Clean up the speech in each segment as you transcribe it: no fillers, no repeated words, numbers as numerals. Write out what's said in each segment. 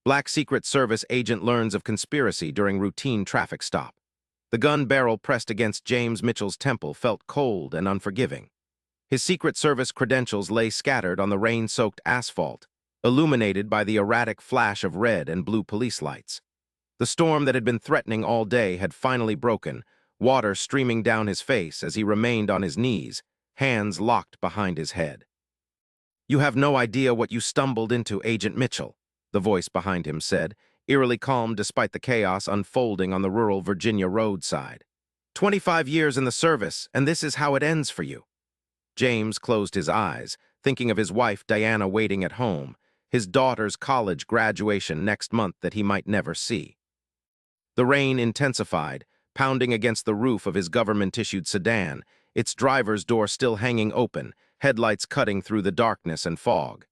Black Secret Service agent learns of conspiracy during routine traffic stop. The gun barrel pressed against James Mitchell's temple felt cold and unforgiving. His Secret Service credentials lay scattered on the rain-soaked asphalt, illuminated by the erratic flash of red and blue police lights. The storm that had been threatening all day had finally broken, water streaming down his face as he remained on his knees, hands locked behind his head. "You have no idea what you stumbled into, Agent Mitchell," the voice behind him said, eerily calm despite the chaos unfolding on the rural Virginia roadside. 25 years in the service, and this is how it ends for you." James closed his eyes, thinking of his wife Diana waiting at home, his daughter's college graduation next month that he might never see. The rain intensified, pounding against the roof of his government-issued sedan, its driver's door still hanging open, headlights cutting through the darkness and fog.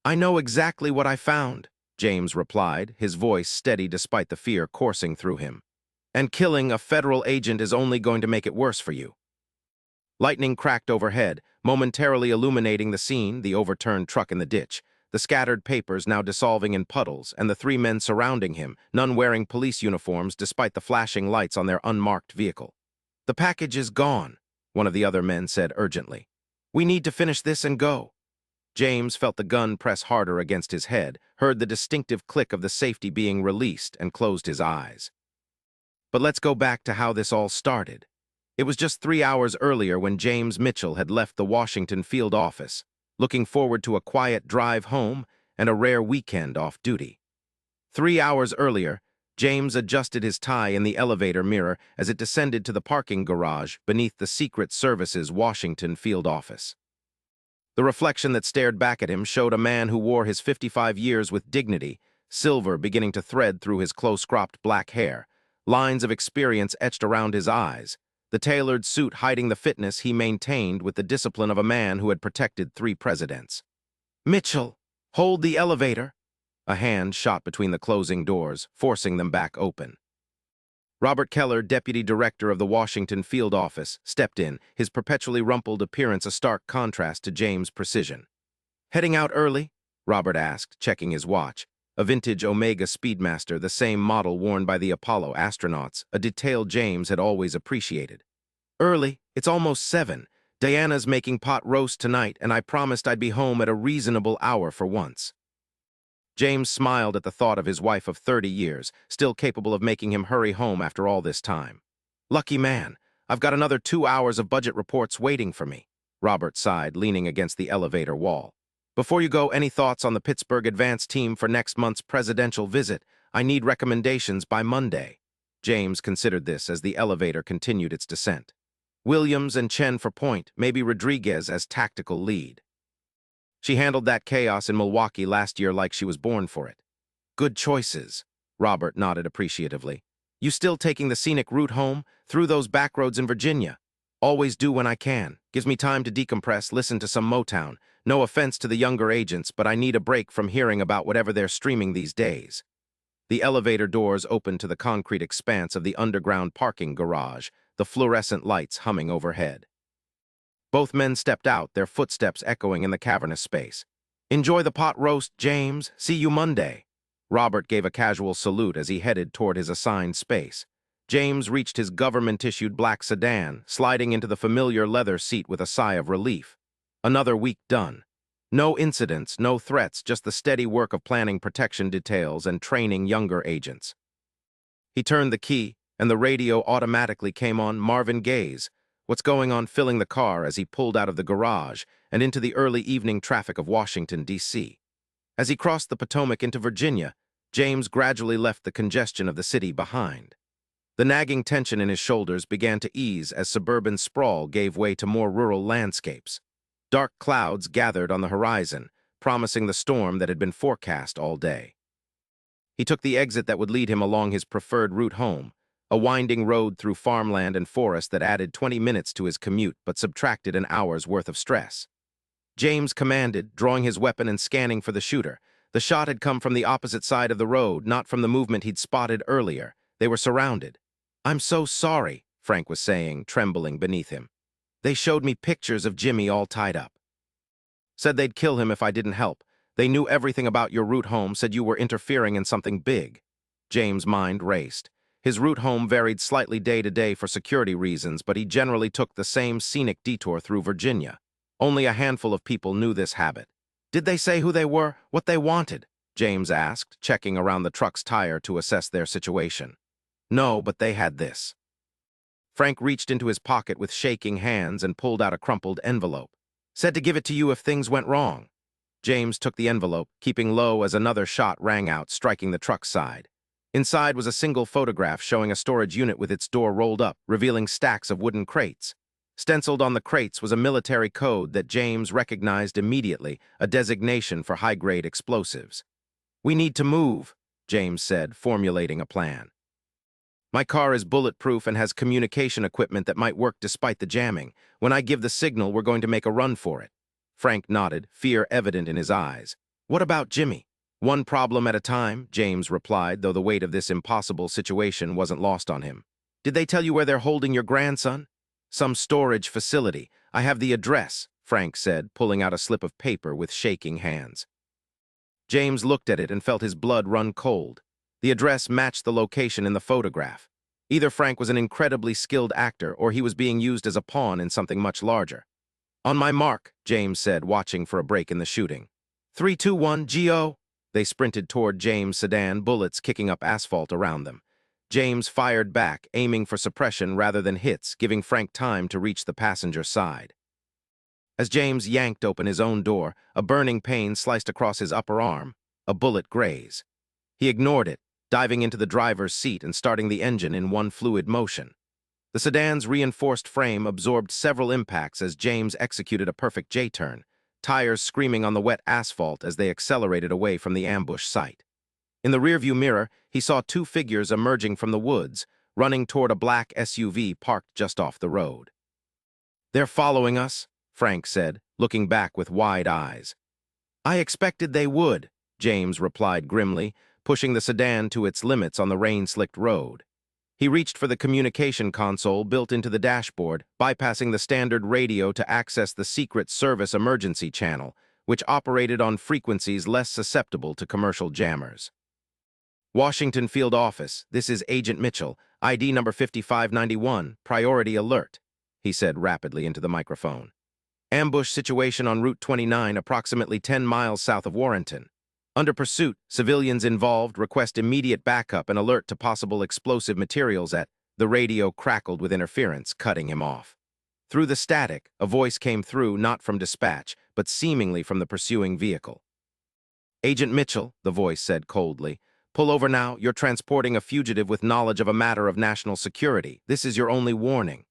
"I know exactly what I found," James replied, his voice steady despite the fear coursing through him. "And killing a federal agent is only going to make it worse for you." Lightning cracked overhead, momentarily illuminating the scene, the overturned truck in the ditch, the scattered papers now dissolving in puddles, and the three men surrounding him, none wearing police uniforms despite the flashing lights on their unmarked vehicle. "The package is gone," one of the other men said urgently. "We need to finish this and go." James felt the gun press harder against his head, heard the distinctive click of the safety being released, and closed his eyes. But let's go back to how this all started. It was just 3 hours earlier when James Mitchell had left the Washington field office, looking forward to a quiet drive home and a rare weekend off duty. 3 hours earlier, James adjusted his tie in the elevator mirror as it descended to the parking garage beneath the Secret Service's Washington field office. The reflection that stared back at him showed a man who wore his 55 years with dignity, silver beginning to thread through his close-cropped black hair, lines of experience etched around his eyes, the tailored suit hiding the fitness he maintained with the discipline of a man who had protected 3 presidents. "Mitchell, hold the elevator." A hand shot between the closing doors, forcing them back open. Robert Keller, deputy director of the Washington field office, stepped in, his perpetually rumpled appearance a stark contrast to James' precision. "Heading out early?" Robert asked, checking his watch. A vintage Omega Speedmaster, the same model worn by the Apollo astronauts, a detail James had always appreciated. "Early. It's almost 7. Diana's making pot roast tonight, and I promised I'd be home at a reasonable hour for once." James smiled at the thought of his wife of 30 years, still capable of making him hurry home after all this time. "Lucky man. I've got another 2 hours of budget reports waiting for me," Robert sighed, leaning against the elevator wall. "Before you go, any thoughts on the Pittsburgh advance team for next month's presidential visit? I need recommendations by Monday." James considered this as the elevator continued its descent. "Williams and Chen for point, maybe Rodriguez as tactical lead. She handled that chaos in Milwaukee last year like she was born for it." "Good choices," Robert nodded appreciatively. "You still taking the scenic route home, through those back roads in Virginia?" "Always do when I can. Gives me time to decompress, listen to some Motown. No offense to the younger agents, but I need a break from hearing about whatever they're streaming these days." The elevator doors opened to the concrete expanse of the underground parking garage, the fluorescent lights humming overhead. Both men stepped out, their footsteps echoing in the cavernous space. "Enjoy the pot roast, James. See you Monday." Robert gave a casual salute as he headed toward his assigned space. James reached his government-issued black sedan, sliding into the familiar leather seat with a sigh of relief. Another week done. No incidents, no threats, just the steady work of planning protection details and training younger agents. He turned the key, and the radio automatically came on Marvin Gaye's "What's Going On," filling the car as he pulled out of the garage and into the early evening traffic of Washington, D.C. As he crossed the Potomac into Virginia, James gradually left the congestion of the city behind. The nagging tension in his shoulders began to ease as suburban sprawl gave way to more rural landscapes. Dark clouds gathered on the horizon, promising the storm that had been forecast all day. He took the exit that would lead him along his preferred route home, a winding road through farmland and forest that added 20 minutes to his commute but subtracted an hour's worth of stress. James commanded, drawing his weapon and scanning for the shooter. The shot had come from the opposite side of the road, not from the movement he'd spotted earlier. They were surrounded. "I'm so sorry," Frank was saying, trembling beneath him. "They showed me pictures of Jimmy all tied up. Said they'd kill him if I didn't help. They knew everything about your route home, said you were interfering in something big. James' mind raced. His route home varied slightly day to day for security reasons, but he generally took the same scenic detour through Virginia. Only a handful of people knew this habit. Did they say who they were, what they wanted? James asked, checking around the truck's tire to assess their situation. No, but they had this. Frank reached into his pocket with shaking hands and pulled out a crumpled envelope. Said to give it to you if things went wrong. James took the envelope, keeping low as another shot rang out, striking the truck's side. Inside was a single photograph showing a storage unit with its door rolled up, revealing stacks of wooden crates. Stenciled on the crates was a military code that James recognized immediately, a designation for high-grade explosives. "We need to move," James said, formulating a plan. "My car is bulletproof and has communication equipment that might work despite the jamming. When I give the signal, we're going to make a run for it." Frank nodded, fear evident in his eyes. "What about Jimmy?" "One problem at a time," James replied, though the weight of this impossible situation wasn't lost on him. "Did they tell you where they're holding your grandson?" "Some storage facility. I have the address," Frank said, pulling out a slip of paper with shaking hands. James looked at it and felt his blood run cold. The address matched the location in the photograph. Either Frank was an incredibly skilled actor or he was being used as a pawn in something much larger. "On my mark," James said, watching for a break in the shooting. 3, 2, 1, G.O. They sprinted toward James' sedan, bullets kicking up asphalt around them. James fired back, aiming for suppression rather than hits, giving Frank time to reach the passenger side. As James yanked open his own door, a burning pain sliced across his upper arm, a bullet graze. He ignored it, diving into the driver's seat and starting the engine in one fluid motion. The sedan's reinforced frame absorbed several impacts as James executed a perfect J-turn, tires screaming on the wet asphalt as they accelerated away from the ambush site. In the rearview mirror, he saw two figures emerging from the woods, running toward a black SUV parked just off the road. "They're following us," Frank said, looking back with wide eyes. "I expected they would," James replied grimly, pushing the sedan to its limits on the rain-slicked road. He reached for the communication console built into the dashboard, bypassing the standard radio to access the Secret Service emergency channel, which operated on frequencies less susceptible to commercial jammers. "Washington Field Office, this is Agent Mitchell, ID number 5591, priority alert," he said rapidly into the microphone. "Ambush situation on Route 29, approximately 10 miles south of Warrenton. Under pursuit, civilians involved request immediate backup and alert to possible explosive materials at..." The radio crackled with interference, cutting him off. Through the static, a voice came through, not from dispatch, but seemingly from the pursuing vehicle. "Agent Mitchell," the voice said coldly, "pull over now. You're transporting a fugitive with knowledge of a matter of national security. This is your only warning."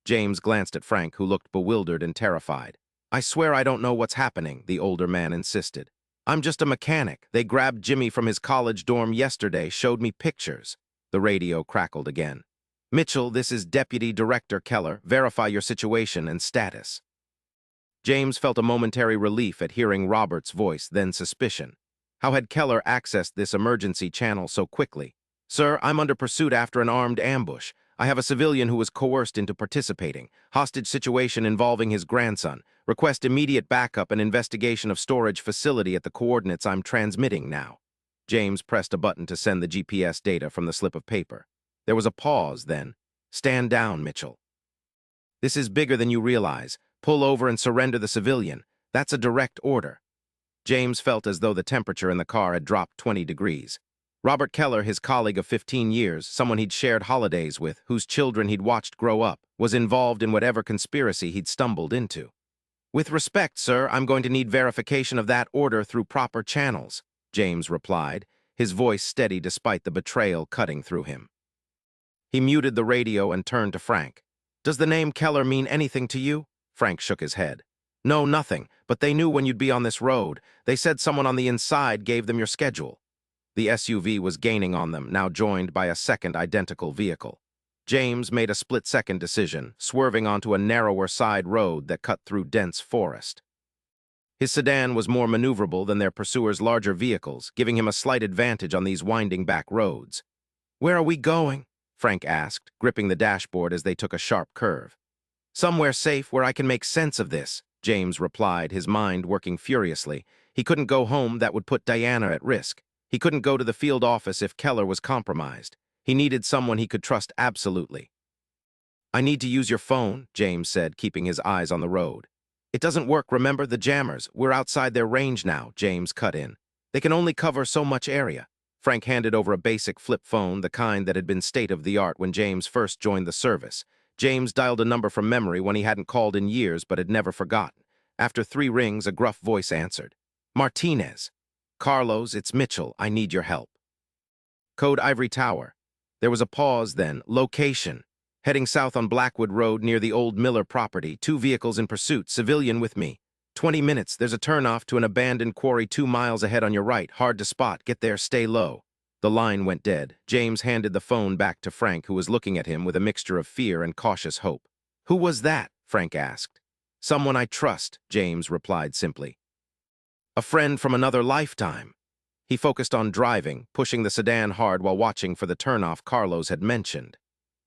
James glanced at Frank, who looked bewildered and terrified. "I swear I don't know what's happening," the older man insisted. "I'm just a mechanic. They grabbed Jimmy from his college dorm yesterday, showed me pictures." The radio crackled again. "Mitchell, this is Deputy Director Keller. Verify your situation and status." James felt a momentary relief at hearing Robert's voice, then suspicion. How had Keller accessed this emergency channel so quickly? "Sir, I'm under pursuit after an armed ambush. I have a civilian who was coerced into participating. Hostage situation involving his grandson. Request immediate backup and investigation of storage facility at the coordinates I'm transmitting now." James pressed a button to send the GPS data from the slip of paper. There was a pause, then. "Stand down, Mitchell. This is bigger than you realize. Pull over and surrender the civilian. That's a direct order." James felt as though the temperature in the car had dropped 20 degrees. Robert Keller, his colleague of 15 years, someone he'd shared holidays with, whose children he'd watched grow up, was involved in whatever conspiracy he'd stumbled into. "With respect, sir, I'm going to need verification of that order through proper channels," James replied, his voice steady despite the betrayal cutting through him. He muted the radio and turned to Frank. "Does the name Keller mean anything to you?" Frank shook his head. "No, nothing, but they knew when you'd be on this road. They said someone on the inside gave them your schedule." The SUV was gaining on them, now joined by a second identical vehicle. James made a split-second decision, swerving onto a narrower side road that cut through dense forest. His sedan was more maneuverable than their pursuers' larger vehicles, giving him a slight advantage on these winding back roads. "Where are we going?" Frank asked, gripping the dashboard as they took a sharp curve. "Somewhere safe where I can make sense of this," James replied, his mind working furiously. He couldn't go home, that would put Diana at risk. He couldn't go to the field office if Keller was compromised. He needed someone he could trust absolutely. "I need to use your phone," James said, keeping his eyes on the road. "It doesn't work, remember, the jammers. We're outside their range now," James cut in. "They can only cover so much area." Frank handed over a basic flip phone, the kind that had been state-of-the-art when James first joined the service. James dialed a number from memory when he hadn't called in years but had never forgotten. After 3 rings, a gruff voice answered. "Martinez." "Carlos, it's Mitchell. I need your help." "Code Ivory Tower." There was a pause then. "Location. Heading south on Blackwood Road near the old Miller property. 2 vehicles in pursuit. Civilian with me. 20 minutes. There's a turnoff to an abandoned quarry 2 miles ahead on your right. Hard to spot. Get there. Stay low." The line went dead. James handed the phone back to Frank, who was looking at him with a mixture of fear and cautious hope. "Who was that?" Frank asked. "Someone I trust," James replied simply. "A friend from another lifetime." He focused on driving, pushing the sedan hard while watching for the turnoff Carlos had mentioned.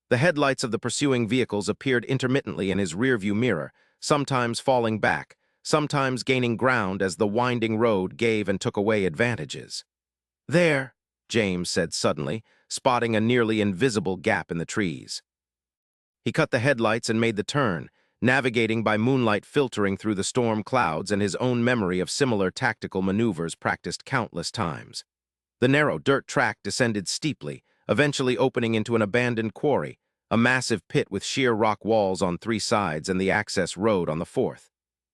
The headlights of the pursuing vehicles appeared intermittently in his rearview mirror, sometimes falling back, sometimes gaining ground as the winding road gave and took away advantages. "There," James said suddenly, spotting a nearly invisible gap in the trees. He cut the headlights and made the turn, navigating by moonlight filtering through the storm clouds and his own memory of similar tactical maneuvers practiced countless times. The narrow dirt track descended steeply, eventually opening into an abandoned quarry, a massive pit with sheer rock walls on 3 sides and the access road on the 4th.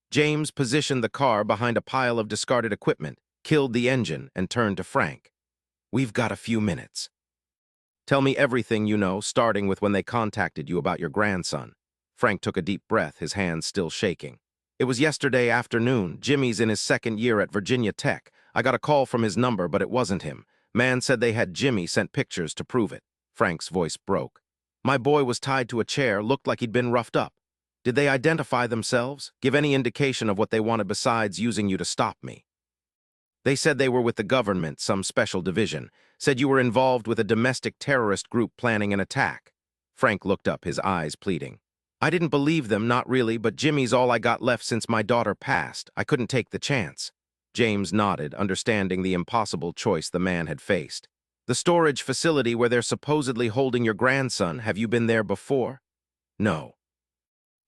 James positioned the car behind a pile of discarded equipment, killed the engine, and turned to Frank. "We've got a few minutes. Tell me everything you know, starting with when they contacted you about your grandson." Frank took a deep breath, his hands still shaking. "It was yesterday afternoon. Jimmy's in his 2nd year at Virginia Tech. I got a call from his number, but it wasn't him. Man said they had Jimmy sent pictures to prove it." Frank's voice broke. "My boy was tied to a chair, looked like he'd been roughed up. Did they identify themselves? Give any indication of what they wanted besides using you to stop me?" "They said they were with the government, some special division. Said you were involved with a domestic terrorist group planning an attack." Frank looked up, his eyes pleading. "I didn't believe them, not really, but Jimmy's all I got left since my daughter passed. I couldn't take the chance." James nodded, understanding the impossible choice the man had faced. "The storage facility where they're supposedly holding your grandson, have you been there before?" "No.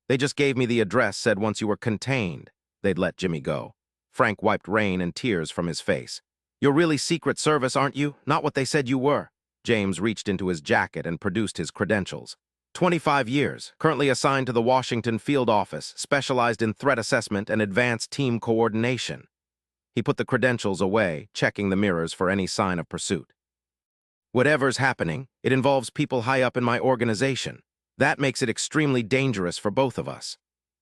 They just gave me the address, said once you were contained, they'd let Jimmy go." Frank wiped rain and tears from his face. "You're really Secret Service, aren't you? Not what they said you were." James reached into his jacket and produced his credentials. 25 years, currently assigned to the Washington Field Office, specialized in threat assessment and advanced team coordination. He put the credentials away, checking the mirrors for any sign of pursuit. "Whatever's happening, it involves people high up in my organization. That makes it extremely dangerous for both of us."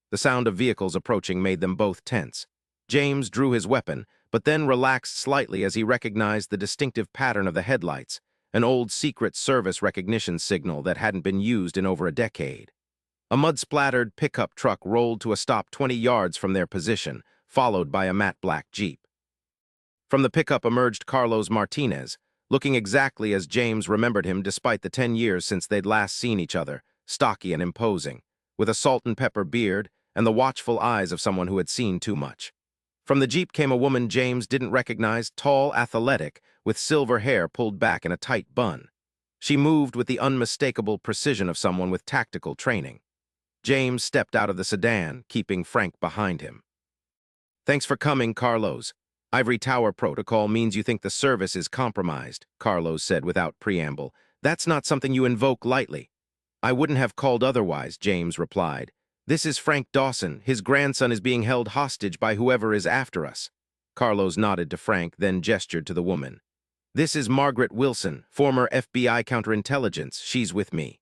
The sound of vehicles approaching made them both tense. James drew his weapon, but then relaxed slightly as he recognized the distinctive pattern of the headlights, an old Secret Service recognition signal that hadn't been used in over a decade. A mud-splattered pickup truck rolled to a stop 20 yards from their position, followed by a matte black Jeep. From the pickup emerged Carlos Martinez, looking exactly as James remembered him despite the 10 years since they'd last seen each other, stocky and imposing, with a salt-and-pepper beard and the watchful eyes of someone who had seen too much. From the Jeep came a woman James didn't recognize, tall, athletic, with silver hair pulled back in a tight bun. She moved with the unmistakable precision of someone with tactical training. James stepped out of the sedan, keeping Frank behind him. "Thanks for coming, Carlos. Ivory Tower protocol means you think the service is compromised," Carlos said without preamble. "That's not something you invoke lightly." "I wouldn't have called otherwise," James replied. "This is Frank Dawson. His grandson is being held hostage by whoever is after us." Carlos nodded to Frank, then gestured to the woman. "This is Margaret Wilson, former FBI counterintelligence. She's with me."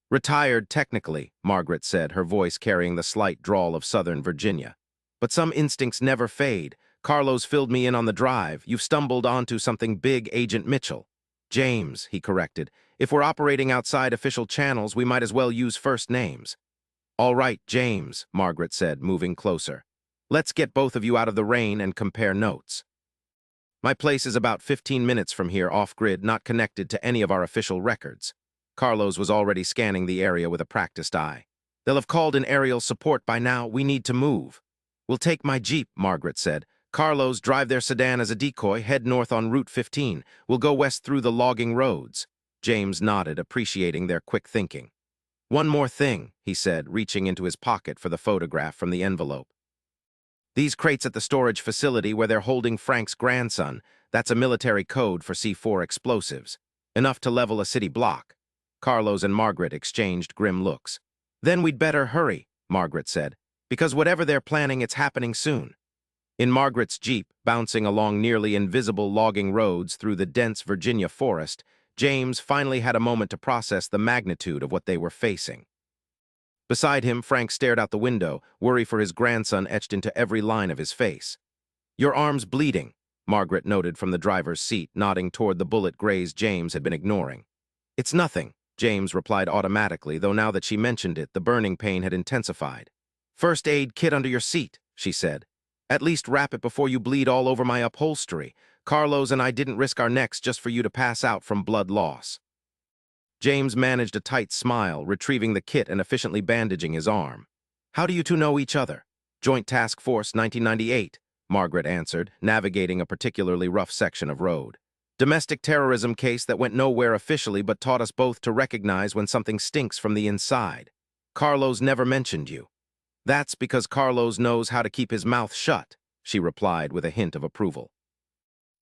"Retired, technically," Margaret said, her voice carrying the slight drawl of Southern Virginia. "But some instincts never fade. Carlos filled me in on the drive. You've stumbled onto something big, Agent Mitchell." "James," he corrected. "If we're operating outside official channels, we might as well use first names." "All right, James," Margaret said, moving closer. "Let's get both of you out of the rain and compare notes. My place is about 15 minutes from here, off-grid, not connected to any of our official records." Carlos was already scanning the area with a practiced eye. "They'll have called in aerial support by now. We need to move." "We'll take my Jeep," Margaret said. Carlos, drive their sedan as a decoy, head north on Route 15. We'll go west through the logging roads. James nodded, appreciating their quick thinking. One more thing, he said, reaching into his pocket for the photograph from the envelope. These crates at the storage facility where they're holding Frank's grandson, that's a military code for C4 explosives. Enough to level a city block. Carlos and Margaret exchanged grim looks. Then we'd better hurry, Margaret said, because whatever they're planning, it's happening soon. In Margaret's Jeep, bouncing along nearly invisible logging roads through the dense Virginia forest, James finally had a moment to process the magnitude of what they were facing. Beside him, Frank stared out the window, worry for his grandson etched into every line of his face. Your arm's bleeding, Margaret noted from the driver's seat, nodding toward the bullet graze James had been ignoring. It's nothing, James replied automatically, though now that she mentioned it, the burning pain had intensified. First aid kit under your seat, she said. At least wrap it before you bleed all over my upholstery. Carlos and I didn't risk our necks just for you to pass out from blood loss. James managed a tight smile, retrieving the kit and efficiently bandaging his arm. How do you two know each other? Joint Task Force 1998, Margaret answered, navigating a particularly rough section of road. Domestic terrorism case that went nowhere officially but taught us both to recognize when something stinks from the inside. Carlos never mentioned you. That's because Carlos knows how to keep his mouth shut, she replied with a hint of approval.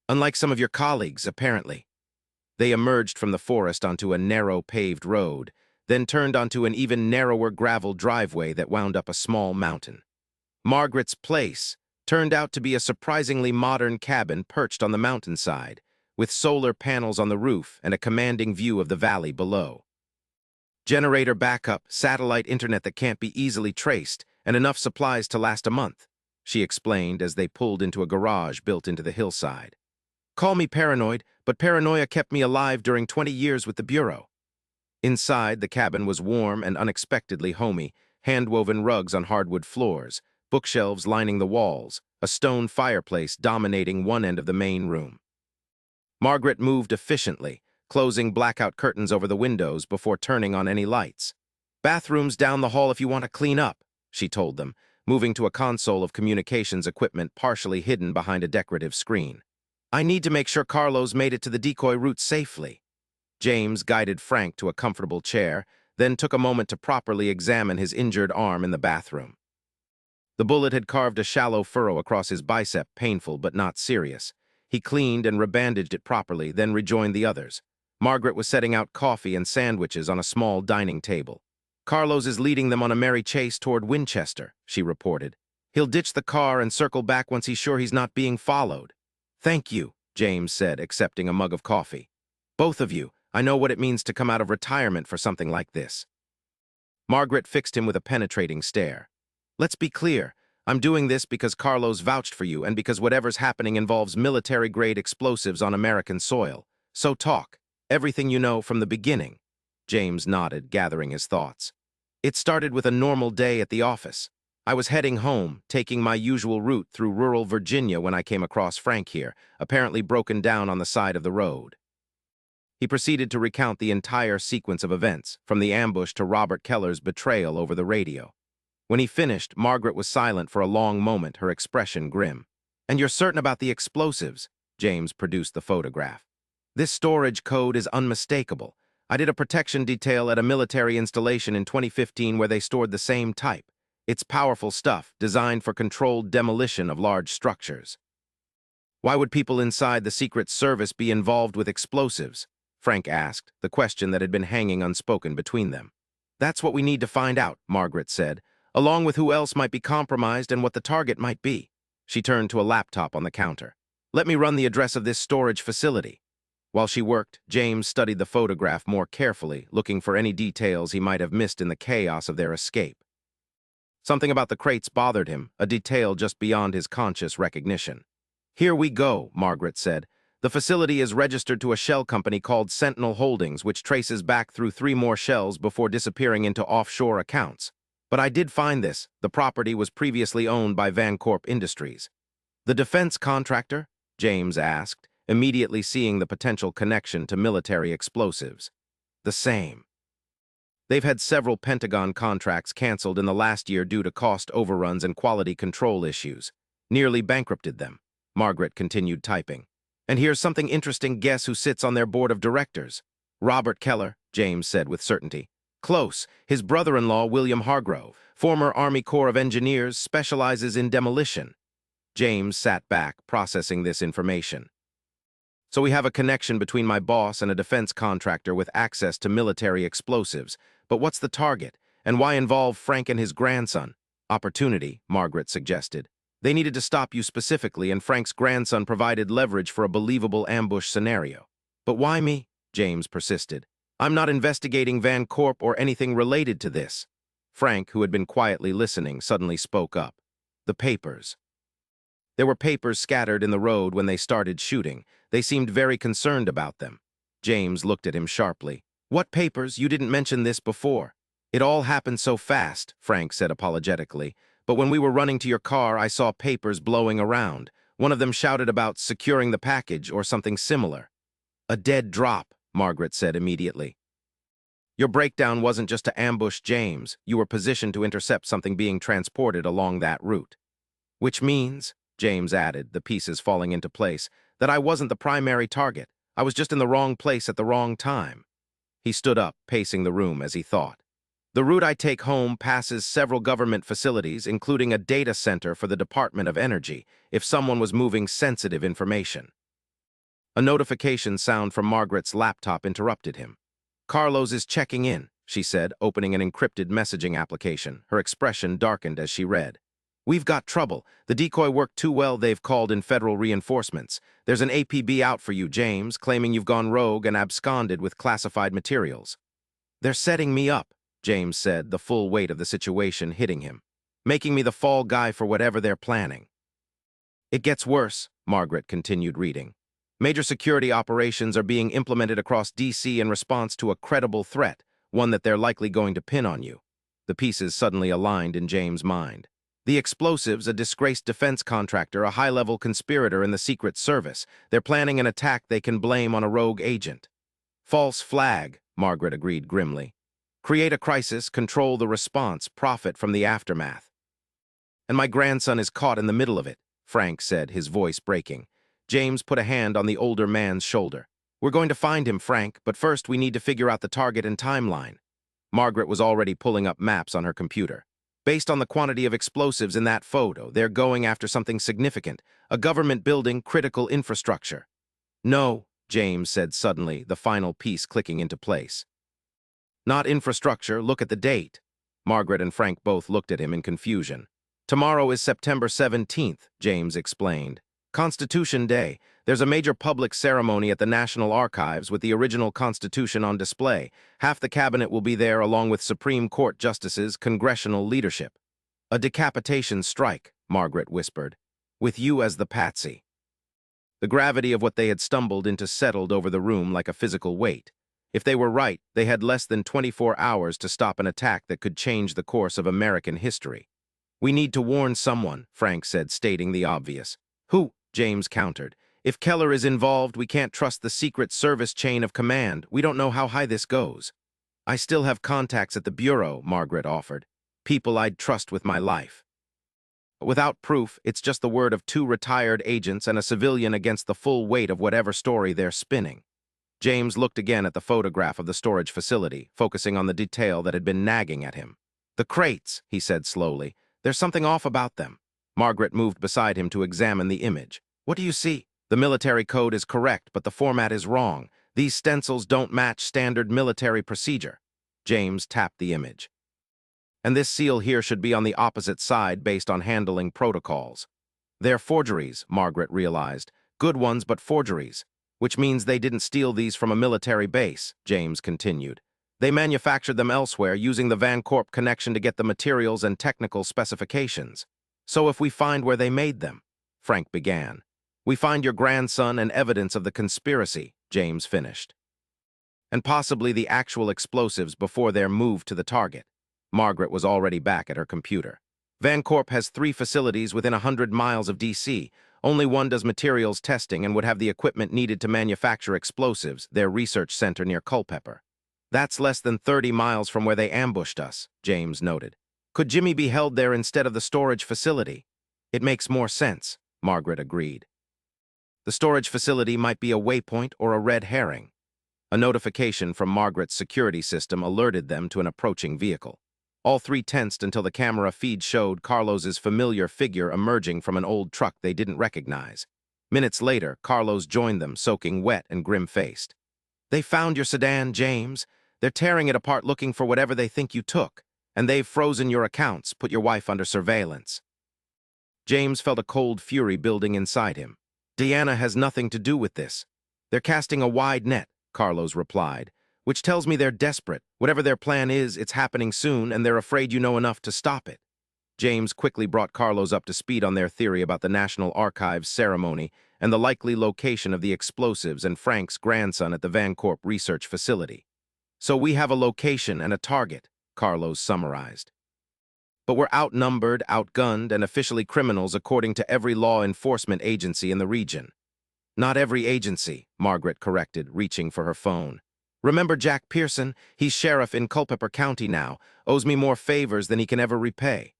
Unlike some of your colleagues, apparently. They emerged from the forest onto a narrow paved road, then turned onto an even narrower gravel driveway that wound up a small mountain. Margaret's place turned out to be a surprisingly modern cabin perched on the mountainside, with solar panels on the roof and a commanding view of the valley below. Generator backup, satellite internet that can't be easily traced, and enough supplies to last a month, she explained as they pulled into a garage built into the hillside. Call me paranoid, but paranoia kept me alive during 20 years with the Bureau. Inside, the cabin was warm and unexpectedly homey, hand-woven rugs on hardwood floors, bookshelves lining the walls, a stone fireplace dominating one end of the main room. Margaret moved efficiently, closing blackout curtains over the windows before turning on any lights. Bathrooms down the hall if you want to clean up, she told them, moving to a console of communications equipment partially hidden behind a decorative screen. I need to make sure Carlos made it to the decoy route safely. James guided Frank to a comfortable chair, then took a moment to properly examine his injured arm in the bathroom. The bullet had carved a shallow furrow across his bicep, painful but not serious. He cleaned and rebandaged it properly, then rejoined the others. Margaret was setting out coffee and sandwiches on a small dining table. Carlos is leading them on a merry chase toward Winchester, she reported. He'll ditch the car and circle back once he's sure he's not being followed. Thank you, James said, accepting a mug of coffee. Both of you, I know what it means to come out of retirement for something like this. Margaret fixed him with a penetrating stare. Let's be clear, I'm doing this because Carlos vouched for you and because whatever's happening involves military-grade explosives on American soil. So talk. Everything you know from the beginning. James nodded, gathering his thoughts. It started with a normal day at the office. I was heading home, taking my usual route through rural Virginia when I came across Frank here, apparently broken down on the side of the road. He proceeded to recount the entire sequence of events, from the ambush to Robert Keller's betrayal over the radio. When he finished, Margaret was silent for a long moment, her expression grim. And you're certain about the explosives? James produced the photograph. This storage code is unmistakable. I did a protection detail at a military installation in 2015 where they stored the same type. It's powerful stuff, designed for controlled demolition of large structures. Why would people inside the Secret Service be involved with explosives? Frank asked, the question that had been hanging unspoken between them. That's what we need to find out, Margaret said, along with who else might be compromised and what the target might be. She turned to a laptop on the counter. Let me run the address of this storage facility. While she worked, James studied the photograph more carefully, looking for any details he might have missed in the chaos of their escape. Something about the crates bothered him, a detail just beyond his conscious recognition. Here we go, Margaret said. The facility is registered to a shell company called Sentinel Holdings, which traces back through 3 more shells before disappearing into offshore accounts. But I did find this. The property was previously owned by Vancorp Industries. The defense contractor? James asked, immediately seeing the potential connection to military explosives. The same. They've had several Pentagon contracts canceled in the last year due to cost overruns and quality control issues. nearly bankrupted them. Margaret continued typing. And here's something interesting. Guess who sits on their board of directors? Robert Keller, James said with certainty. Close. His brother-in-law, William Hargrove, former Army Corps of Engineers, specializes in demolition. James sat back, processing this information. So we have a connection between my boss and a defense contractor with access to military explosives. But what's the target? And why involve Frank and his grandson? Opportunity, Margaret suggested. They needed to stop you specifically, and Frank's grandson provided leverage for a believable ambush scenario. But why me? James persisted. I'm not investigating Van Corp or anything related to this. Frank, who had been quietly listening, suddenly spoke up. The papers. There were papers scattered in the road when they started shooting. They seemed very concerned about them. James looked at him sharply. What papers? You didn't mention this before. It all happened so fast, Frank said apologetically. But when we were running to your car, I saw papers blowing around. One of them shouted about securing the package or something similar. A dead drop, Margaret said immediately. Your breakdown wasn't just to ambush James. You were positioned to intercept something being transported along that route. Which means, James added, the pieces falling into place, that I wasn't the primary target. I was just in the wrong place at the wrong time. He stood up, pacing the room as he thought. The route I take home passes several government facilities, including a data center for the Department of Energy, if someone was moving sensitive information. A notification sound from Margaret's laptop interrupted him. Carlos is checking in, she said, opening an encrypted messaging application. Her expression darkened as she read. We've got trouble. The decoy worked too well. They've called in federal reinforcements. There's an APB out for you, James, claiming you've gone rogue and absconded with classified materials. They're setting me up, James said, the full weight of the situation hitting him, making me the fall guy for whatever they're planning. It gets worse, Margaret continued reading. Major security operations are being implemented across D.C. in response to a credible threat, one that they're likely going to pin on you. The pieces suddenly aligned in James' mind. The explosives, a disgraced defense contractor, a high-level conspirator in the Secret Service. They're planning an attack they can blame on a rogue agent. False flag, Margaret agreed grimly. Create a crisis, control the response, profit from the aftermath. And my grandson is caught in the middle of it, Frank said, his voice breaking. James put a hand on the older man's shoulder. We're going to find him, Frank, but first we need to figure out the target and timeline. Margaret was already pulling up maps on her computer. Based on the quantity of explosives in that photo, they're going after something significant, a government building, critical infrastructure. No, James said suddenly, the final piece clicking into place. Not infrastructure, look at the date. Margaret and Frank both looked at him in confusion. Tomorrow is September 17th, James explained. Constitution Day. There's a major public ceremony at the National Archives with the original Constitution on display. Half the cabinet will be there along with Supreme Court justices, congressional leadership. A decapitation strike, Margaret whispered, with you as the patsy. The gravity of what they had stumbled into settled over the room like a physical weight. If they were right, they had less than 24 hours to stop an attack that could change the course of American history. We need to warn someone, Frank said, stating the obvious. Who? James countered. If Keller is involved, we can't trust the Secret Service chain of command. We don't know how high this goes. I still have contacts at the Bureau, Margaret offered. People I'd trust with my life. Without proof, it's just the word of 2 retired agents and a civilian against the full weight of whatever story they're spinning. James looked again at the photograph of the storage facility, focusing on the detail that had been nagging at him. The crates, he said slowly. There's something off about them. Margaret moved beside him to examine the image. What do you see? The military code is correct, but the format is wrong. These stencils don't match standard military procedure. James tapped the image. And this seal here should be on the opposite side based on handling protocols. They're forgeries, Margaret realized. Good ones, but forgeries. Which means they didn't steal these from a military base, James continued. They manufactured them elsewhere using the Van Corp connection to get the materials and technical specifications. So if we find where they made them, Frank began. We find your grandson and evidence of the conspiracy, James finished. And possibly the actual explosives before they're moved to the target. Margaret was already back at her computer. Van Corp has 3 facilities within 100 miles of D.C. Only one does materials testing and would have the equipment needed to manufacture explosives, their research center near Culpeper. That's less than 30 miles from where they ambushed us, James noted. Could Jimmy be held there instead of the storage facility? It makes more sense, Margaret agreed. The storage facility might be a waypoint or a red herring. A notification from Margaret's security system alerted them to an approaching vehicle. All three tensed until the camera feed showed Carlos's familiar figure emerging from an old truck they didn't recognize. Minutes later, Carlos joined them, soaking wet and grim-faced. "They found your sedan, James. They're tearing it apart looking for whatever they think you took, and they've frozen your accounts, put your wife under surveillance." James felt a cold fury building inside him. "Diana has nothing to do with this. They're casting a wide net," Carlos replied, "which tells me they're desperate. Whatever their plan is, it's happening soon, and they're afraid you know enough to stop it." James quickly brought Carlos up to speed on their theory about the National Archives ceremony and the likely location of the explosives and Frank's grandson at the Vancorp research facility. "So we have a location and a target," Carlos summarized. "But we're outnumbered, outgunned, and officially criminals according to every law enforcement agency in the region." "Not every agency," Margaret corrected, reaching for her phone. "Remember Jack Pearson? He's sheriff in Culpeper County now, owes me more favors than he can ever repay.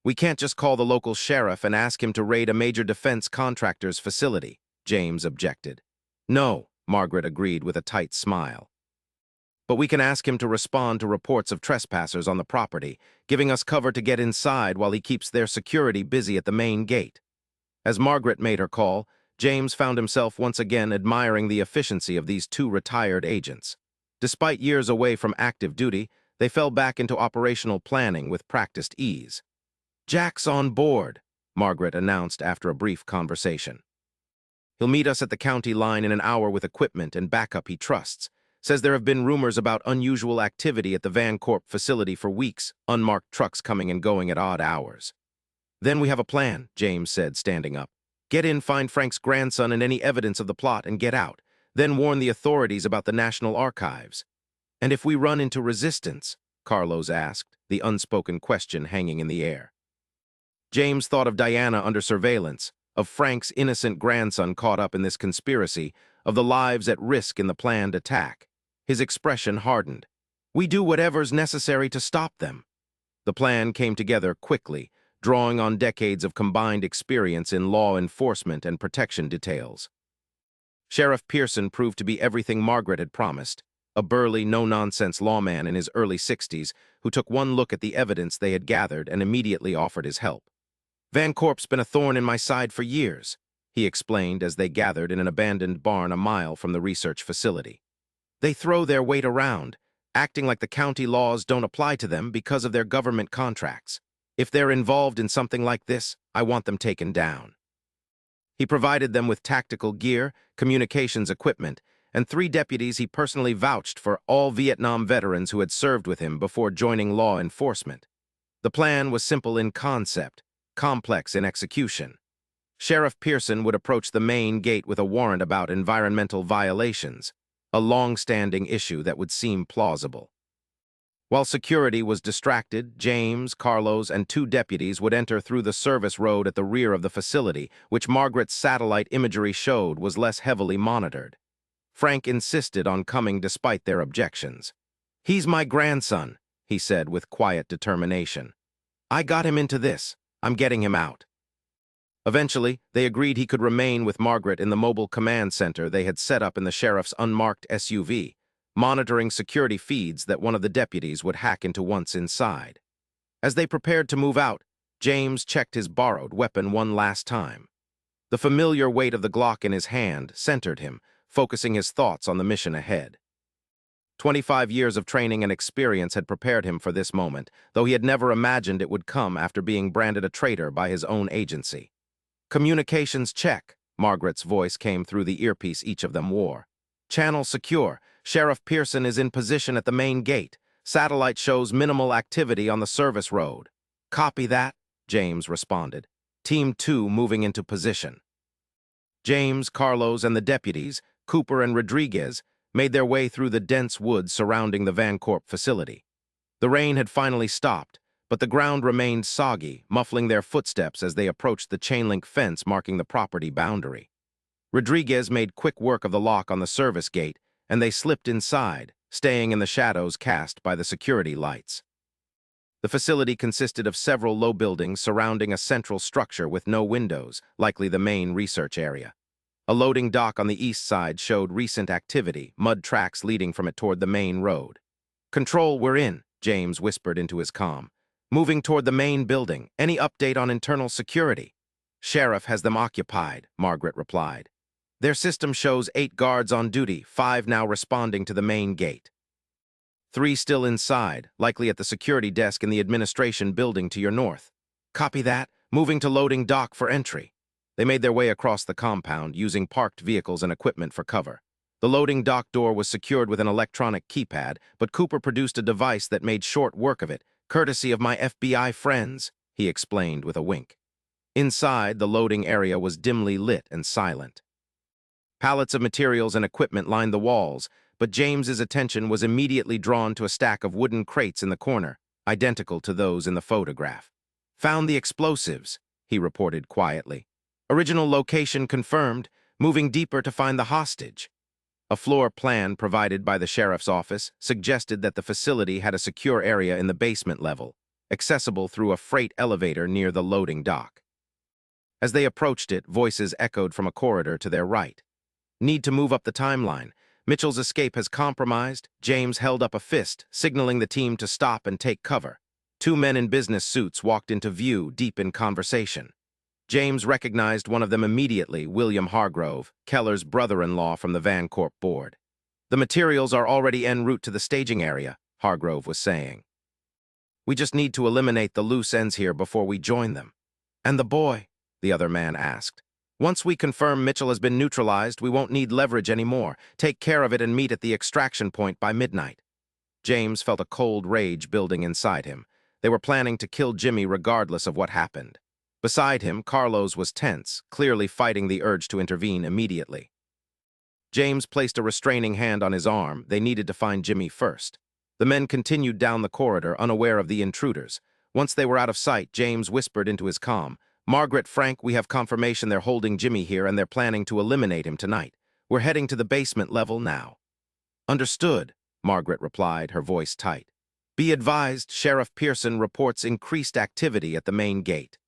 We can't just call the local sheriff and ask him to raid a major defense contractor's facility," James objected. "No," Margaret agreed with a tight smile. "But we can ask him to respond to reports of trespassers on the property, giving us cover to get inside while he keeps their security busy at the main gate." As Margaret made her call, James found himself once again admiring the efficiency of these two retired agents. Despite years away from active duty, they fell back into operational planning with practiced ease. "Jack's on board," Margaret announced after a brief conversation. "He'll meet us at the county line in an hour with equipment and backup he trusts. Says there have been rumors about unusual activity at the Vancorp facility for weeks, unmarked trucks coming and going at odd hours." "Then we have a plan," James said, standing up. "Get in, find Frank's grandson and any evidence of the plot, and get out. Then warn the authorities about the National Archives." "And if we run into resistance?" Carlos asked, the unspoken question hanging in the air. James thought of Diana under surveillance, of Frank's innocent grandson caught up in this conspiracy, of the lives at risk in the planned attack. His expression hardened. "We do whatever's necessary to stop them." The plan came together quickly, drawing on decades of combined experience in law enforcement and protection details. Sheriff Pearson proved to be everything Margaret had promised, a burly, no-nonsense lawman in his early 60s who took one look at the evidence they had gathered and immediately offered his help. "Vancorp's been a thorn in my side for years," he explained as they gathered in an abandoned barn a mile from the research facility. "They throw their weight around, acting like the county laws don't apply to them because of their government contracts. If they're involved in something like this, I want them taken down." He provided them with tactical gear, communications equipment, and 3 deputies he personally vouched for, all Vietnam veterans who had served with him before joining law enforcement. The plan was simple in concept, complex in execution. Sheriff Pearson would approach the main gate with a warrant about environmental violations, a long-standing issue that would seem plausible. While security was distracted, James, Carlos, and 2 deputies would enter through the service road at the rear of the facility, which Margaret's satellite imagery showed was less heavily monitored. Frank insisted on coming despite their objections. "He's my grandson," he said with quiet determination. "I got him into this. I'm getting him out." Eventually, they agreed he could remain with Margaret in the mobile command center they had set up in the sheriff's unmarked SUV, monitoring security feeds that one of the deputies would hack into once inside. As they prepared to move out, James checked his borrowed weapon one last time. The familiar weight of the Glock in his hand centered him, focusing his thoughts on the mission ahead. 25 years of training and experience had prepared him for this moment, though he had never imagined it would come after being branded a traitor by his own agency. "Communications check," Margaret's voice came through the earpiece each of them wore. "Channel secure. Sheriff Pearson is in position at the main gate. Satellite shows minimal activity on the service road." "Copy that," James responded. "Team 2 moving into position." James, Carlos, and the deputies, Cooper and Rodriguez, made their way through the dense woods surrounding the Vancorp facility. The rain had finally stopped, but the ground remained soggy, muffling their footsteps as they approached the chain-link fence marking the property boundary. Rodriguez made quick work of the lock on the service gate, and they slipped inside, staying in the shadows cast by the security lights. The facility consisted of several low buildings surrounding a central structure with no windows, likely the main research area. A loading dock on the east side showed recent activity, mud tracks leading from it toward the main road. "Control, we're in," James whispered into his comm. "Moving toward the main building. Any update on internal security?" "Sheriff has them occupied," Margaret replied. "Their system shows 8 guards on duty, 5 now responding to the main gate. 3 still inside, likely at the security desk in the administration building to your north." "Copy that. Moving to loading dock for entry." They made their way across the compound, using parked vehicles and equipment for cover. The loading dock door was secured with an electronic keypad, but Cooper produced a device that made short work of it, "Courtesy of my FBI friends," he explained with a wink. Inside, the loading area was dimly lit and silent. Pallets of materials and equipment lined the walls, but James's attention was immediately drawn to a stack of wooden crates in the corner, identical to those in the photograph. "Found the explosives," he reported quietly. "Original location confirmed, moving deeper to find the hostage." A floor plan provided by the sheriff's office suggested that the facility had a secure area in the basement level, accessible through a freight elevator near the loading dock. As they approached it, voices echoed from a corridor to their right. "Need to move up the timeline. Mitchell's escape has compromised." James held up a fist, signaling the team to stop and take cover. 2 men in business suits walked into view, deep in conversation. James recognized one of them immediately, William Hargrove, Keller's brother-in-law from the Vancorp board. "The materials are already en route to the staging area," Hargrove was saying. "We just need to eliminate the loose ends here before we join them." "And the boy?" the other man asked. "Once we confirm Mitchell has been neutralized, we won't need leverage anymore. Take care of it and meet at the extraction point by midnight." James felt a cold rage building inside him. They were planning to kill Jimmy regardless of what happened. Beside him, Carlos was tense, clearly fighting the urge to intervene immediately. James placed a restraining hand on his arm. They needed to find Jimmy first. The men continued down the corridor, unaware of the intruders. Once they were out of sight, James whispered into his comm, "Margaret, Frank, we have confirmation they're holding Jimmy here and they're planning to eliminate him tonight. We're heading to the basement level now." "Understood," Margaret replied, her voice tight. "Be advised, Sheriff Pearson reports increased activity at the main gate.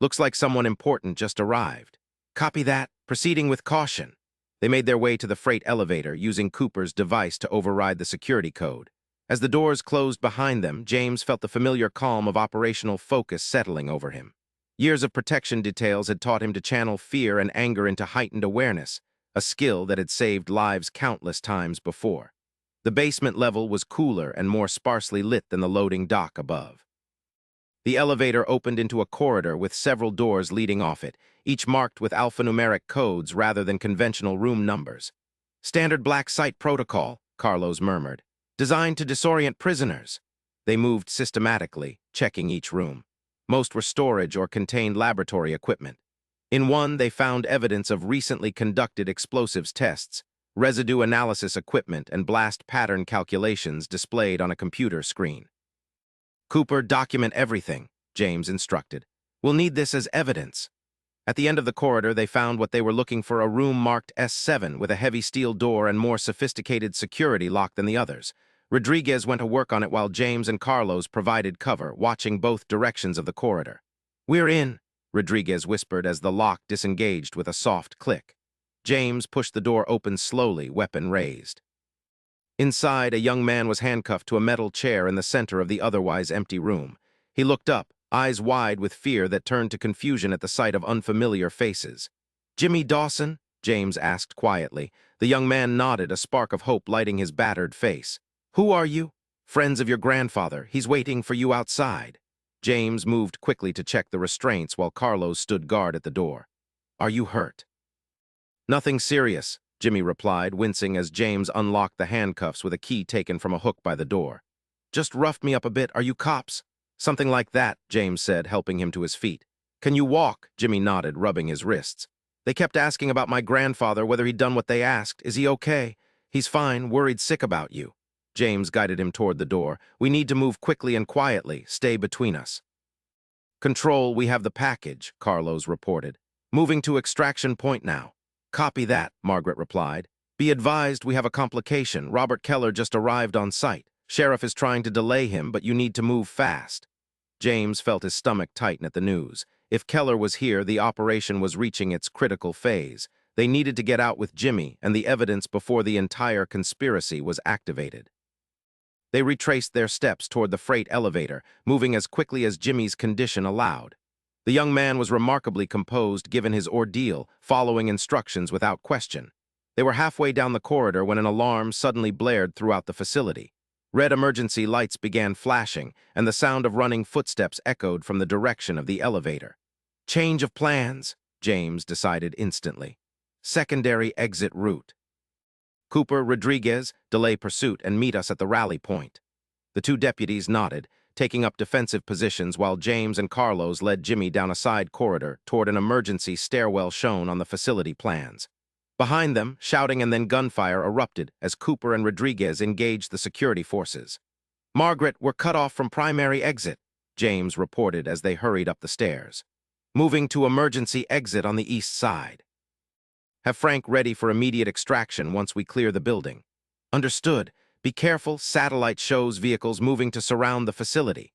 Looks like someone important just arrived." "Copy that. Proceeding with caution." They made their way to the freight elevator, using Cooper's device to override the security code. As the doors closed behind them, James felt the familiar calm of operational focus settling over him. Years of protection details had taught him to channel fear and anger into heightened awareness, a skill that had saved lives countless times before. The basement level was cooler and more sparsely lit than the loading dock above. The elevator opened into a corridor with several doors leading off it, each marked with alphanumeric codes rather than conventional room numbers. "Standard black site protocol," Carlos murmured, "designed to disorient prisoners." They moved systematically, checking each room. Most were storage or contained laboratory equipment. In one, they found evidence of recently conducted explosives tests, residue analysis equipment, and blast pattern calculations displayed on a computer screen. "Cooper, document everything," James instructed. "We'll need this as evidence." At the end of the corridor, they found what they were looking for, a room marked S7 with a heavy steel door and more sophisticated security lock than the others. Rodriguez went to work on it while James and Carlos provided cover, watching both directions of the corridor. "We're in," Rodriguez whispered as the lock disengaged with a soft click. James pushed the door open slowly, weapon raised. Inside, a young man was handcuffed to a metal chair in the center of the otherwise empty room. He looked up, eyes wide with fear that turned to confusion at the sight of unfamiliar faces. "Jimmy Dawson?" James asked quietly. The young man nodded, a spark of hope lighting his battered face. "Who are you?" "Friends of your grandfather. He's waiting for you outside." James moved quickly to check the restraints while Carlos stood guard at the door. "Are you hurt?" "Nothing serious," Jimmy replied, wincing as James unlocked the handcuffs with a key taken from a hook by the door. "Just roughed me up a bit. Are you cops?" "Something like that," James said, helping him to his feet. "Can you walk?" Jimmy nodded, rubbing his wrists. "They kept asking about my grandfather, whether he'd done what they asked. Is he okay?" "He's fine, worried sick about you." James guided him toward the door. "We need to move quickly and quietly. Stay between us." "Control, we have the package," Carlos reported. "Moving to extraction point now." "Copy that," Margaret replied. "Be advised, we have a complication. Robert Keller just arrived on site." Sheriff is trying to delay him, but you need to move fast. James felt his stomach tighten at the news. If Keller was here, the operation was reaching its critical phase. They needed to get out with Jimmy and the evidence before the entire conspiracy was activated. They retraced their steps toward the freight elevator, moving as quickly as Jimmy's condition allowed. The young man was remarkably composed given his ordeal, following instructions without question. They were halfway down the corridor when an alarm suddenly blared throughout the facility. Red emergency lights began flashing, and the sound of running footsteps echoed from the direction of the elevator. Change of plans, James decided instantly. Secondary exit route. Cooper, Rodriguez, delay pursuit and meet us at the rally point. The two deputies nodded, taking up defensive positions while James and Carlos led Jimmy down a side corridor toward an emergency stairwell shown on the facility plans. Behind them, shouting and then gunfire erupted as Cooper and Rodriguez engaged the security forces. "Margaret, we're cut off from primary exit," James reported as they hurried up the stairs. "Moving to emergency exit on the east side. Have Frank ready for immediate extraction once we clear the building." "Understood. Be careful, satellite shows vehicles moving to surround the facility."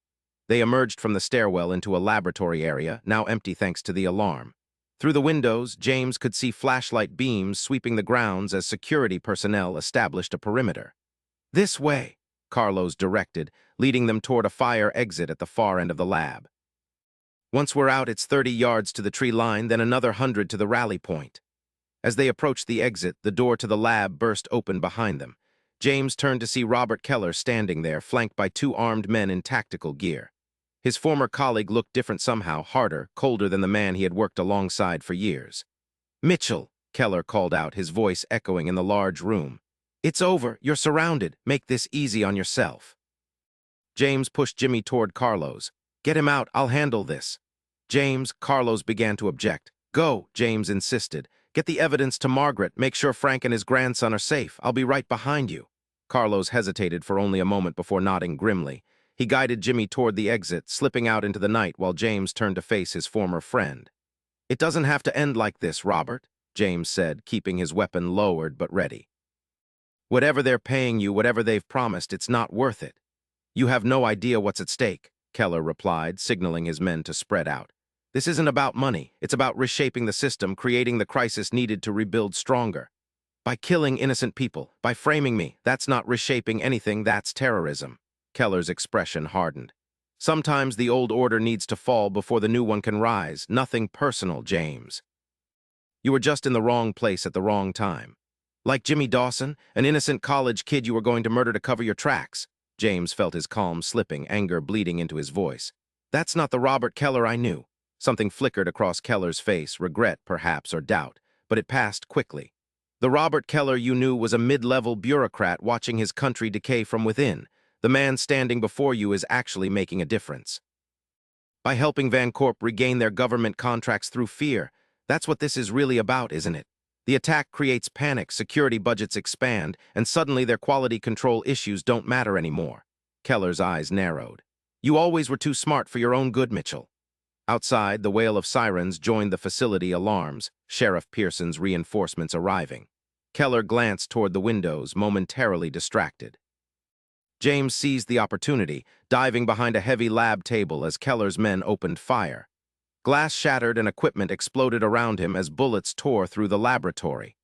They emerged from the stairwell into a laboratory area, now empty thanks to the alarm. Through the windows, James could see flashlight beams sweeping the grounds as security personnel established a perimeter. "This way," Carlos directed, leading them toward a fire exit at the far end of the lab. "Once we're out, it's 30 yards to the tree line, then another 100 to the rally point." As they approached the exit, the door to the lab burst open behind them. James turned to see Robert Keller standing there, flanked by two armed men in tactical gear. His former colleague looked different somehow, harder, colder than the man he had worked alongside for years. "Mitchell," Keller called out, his voice echoing in the large room. "It's over. You're surrounded. Make this easy on yourself." James pushed Jimmy toward Carlos. "Get him out. I'll handle this." "James," Carlos began to object. "Go," James insisted. "Get the evidence to Margaret. Make sure Frank and his grandson are safe. I'll be right behind you." Carlos hesitated for only a moment before nodding grimly. He guided Jimmy toward the exit, slipping out into the night while James turned to face his former friend. "It doesn't have to end like this, Robert," James said, keeping his weapon lowered but ready. "Whatever they're paying you, whatever they've promised, it's not worth it." "You have no idea what's at stake," Keller replied, signaling his men to spread out. "This isn't about money. It's about reshaping the system, creating the crisis needed to rebuild stronger. By killing innocent people, by framing me, that's not reshaping anything, that's terrorism." Keller's expression hardened. "Sometimes the old order needs to fall before the new one can rise. Nothing personal, James. You were just in the wrong place at the wrong time. Like Jimmy Dawson, an innocent college kid you were going to murder to cover your tracks." James felt his calm slipping, anger bleeding into his voice. "That's not the Robert Keller I knew." Something flickered across Keller's face, regret, perhaps, or doubt, but it passed quickly. "The Robert Keller you knew was a mid-level bureaucrat watching his country decay from within. The man standing before you is actually making a difference. By helping Vancorp regain their government contracts through fear, that's what this is really about, isn't it? The attack creates panic, security budgets expand, and suddenly their quality control issues don't matter anymore." Keller's eyes narrowed. "You always were too smart for your own good, Mitchell." Outside, the wail of sirens joined the facility alarms, Sheriff Pearson's reinforcements arriving. Keller glanced toward the windows, momentarily distracted. James seized the opportunity, diving behind a heavy lab table as Keller's men opened fire. Glass shattered and equipment exploded around him as bullets tore through the laboratory.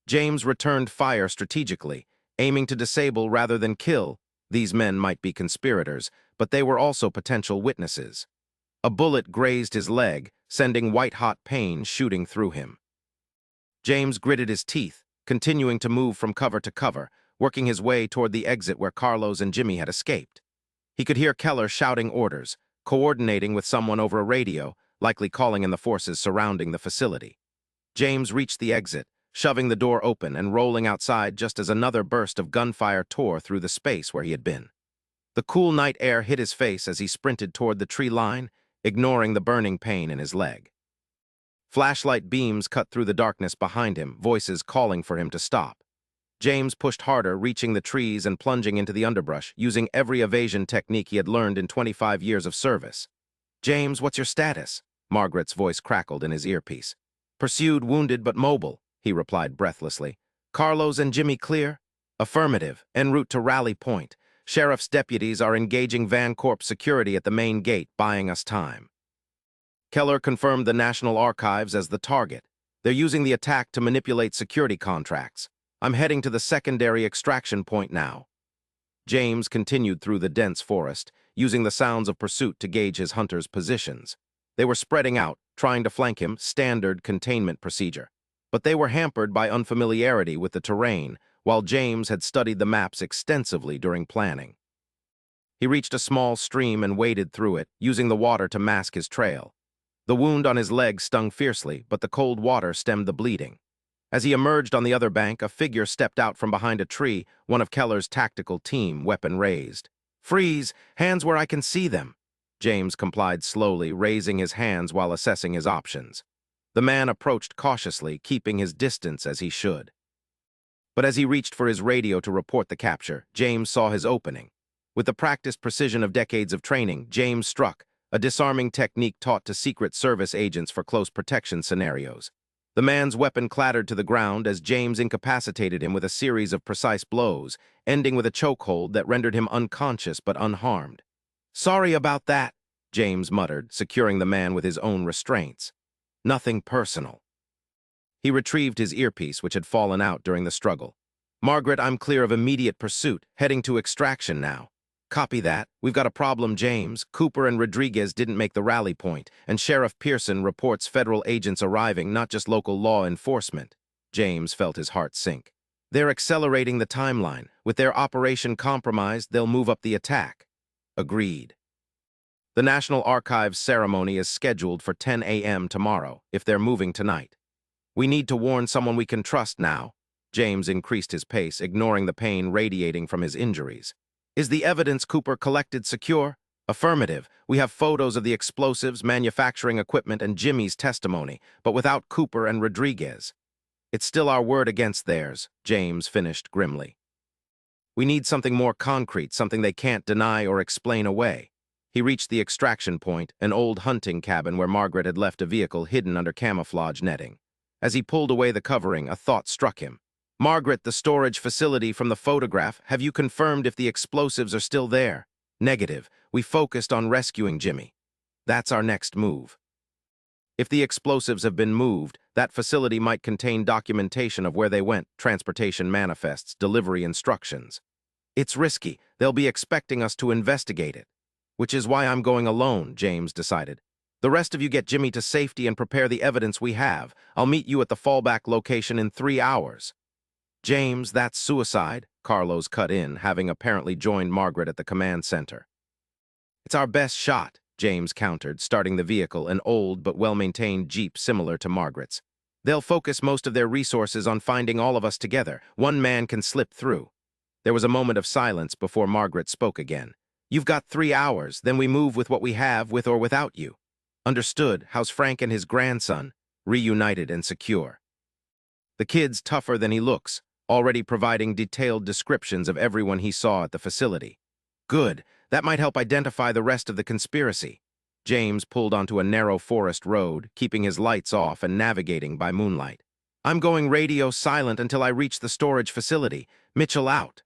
James returned fire strategically, aiming to disable rather than kill. These men might be conspirators, but they were also potential witnesses. A bullet grazed his leg, sending white-hot pain shooting through him. James gritted his teeth, continuing to move from cover to cover, working his way toward the exit where Carlos and Jimmy had escaped. He could hear Keller shouting orders, coordinating with someone over a radio, likely calling in the forces surrounding the facility. James reached the exit, shoving the door open and rolling outside just as another burst of gunfire tore through the space where he had been. The cool night air hit his face as he sprinted toward the tree line, ignoring the burning pain in his leg. Flashlight beams cut through the darkness behind him, voices calling for him to stop. James pushed harder, reaching the trees and plunging into the underbrush, using every evasion technique he had learned in 25 years of service. "James, what's your status?" Margaret's voice crackled in his earpiece. "Pursued, wounded, but mobile," he replied breathlessly. "Carlos and Jimmy clear?" "Affirmative. En route to Rally Point. Sheriff's deputies are engaging Vancorp security at the main gate, buying us time. Keller confirmed the National Archives as the target. They're using the attack to manipulate security contracts. I'm heading to the secondary extraction point now. James continued through the dense forest, using the sounds of pursuit to gauge his hunters' positions. They were spreading out, trying to flank him, standard containment procedure. But they were hampered by unfamiliarity with the terrain, while James had studied the maps extensively during planning. He reached a small stream and waded through it, using the water to mask his trail. The wound on his leg stung fiercely, but the cold water stemmed the bleeding. As he emerged on the other bank, a figure stepped out from behind a tree, one of Keller's tactical team, weapon raised. "Freeze! Hands where I can see them!" James complied slowly, raising his hands while assessing his options. The man approached cautiously, keeping his distance as he should. But as he reached for his radio to report the capture, James saw his opening. With the practiced precision of decades of training, James struck, a disarming technique taught to Secret Service agents for close protection scenarios. The man's weapon clattered to the ground as James incapacitated him with a series of precise blows, ending with a chokehold that rendered him unconscious but unharmed. "Sorry about that," James muttered, securing the man with his own restraints. "Nothing personal." He retrieved his earpiece, which had fallen out during the struggle. "Margaret, I'm clear of immediate pursuit, heading to extraction now." "Copy that. We've got a problem, James. Cooper and Rodriguez didn't make the rally point, and Sheriff Pearson reports federal agents arriving, not just local law enforcement." James felt his heart sink. "They're accelerating the timeline. With their operation compromised, they'll move up the attack." Agreed. "The National Archives ceremony is scheduled for 10 a.m. tomorrow, if they're moving tonight. We need to warn someone we can trust now." James increased his pace, ignoring the pain radiating from his injuries. "Is the evidence Cooper collected secure?" "Affirmative. We have photos of the explosives, manufacturing equipment, and Jimmy's testimony, but without Cooper and Rodriguez." "It's still our word against theirs," James finished grimly. "We need something more concrete, something they can't deny or explain away." He reached the extraction point, an old hunting cabin where Margaret had left a vehicle hidden under camouflage netting. As he pulled away the covering, a thought struck him. "Margaret, the storage facility from the photograph, have you confirmed if the explosives are still there?" "Negative. We focused on rescuing Jimmy." "That's our next move." If the explosives have been moved, that facility might contain documentation of where they went, transportation manifests, delivery instructions. "It's risky. They'll be expecting us to investigate it." "Which is why I'm going alone," James decided. "The rest of you get Jimmy to safety and prepare the evidence we have. I'll meet you at the fallback location in 3 hours. "James, that's suicide," Carlos cut in, having apparently joined Margaret at the command center. "It's our best shot," James countered, starting the vehicle, an old but well-maintained Jeep similar to Margaret's. "They'll focus most of their resources on finding all of us together. One man can slip through." There was a moment of silence before Margaret spoke again. "You've got 3 hours, then we move with what we have, with or without you." "Understood. How's Frank and his grandson?" "Reunited and secure. The kid's tougher than he looks, already providing detailed descriptions of everyone he saw at the facility." "Good. That might help identify the rest of the conspiracy." James pulled onto a narrow forest road, keeping his lights off and navigating by moonlight. "I'm going radio silent until I reach the storage facility. Mitchell out."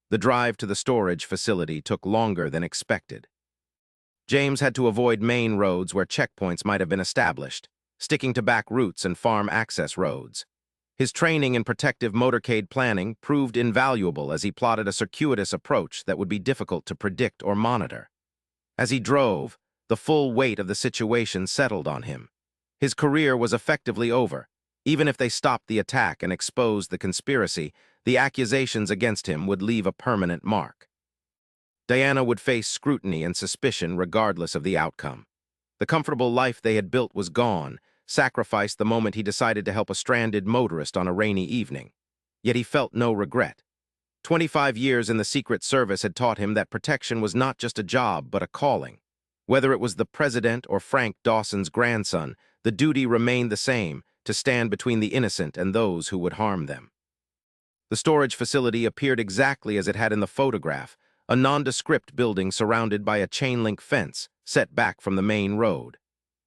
The drive to the storage facility took longer than expected. James had to avoid main roads where checkpoints might have been established, sticking to back routes and farm access roads. His training in protective motorcade planning proved invaluable as he plotted a circuitous approach that would be difficult to predict or monitor. As he drove, the full weight of the situation settled on him. His career was effectively over. Even if they stopped the attack and exposed the conspiracy, the accusations against him would leave a permanent mark. Diana would face scrutiny and suspicion regardless of the outcome. The comfortable life they had built was gone, sacrificed the moment he decided to help a stranded motorist on a rainy evening. Yet he felt no regret. 25 years in the Secret Service had taught him that protection was not just a job, but a calling. Whether it was the president or Frank Dawson's grandson, the duty remained the same, to stand between the innocent and those who would harm them. The storage facility appeared exactly as it had in the photograph, a nondescript building surrounded by a chain-link fence, set back from the main road.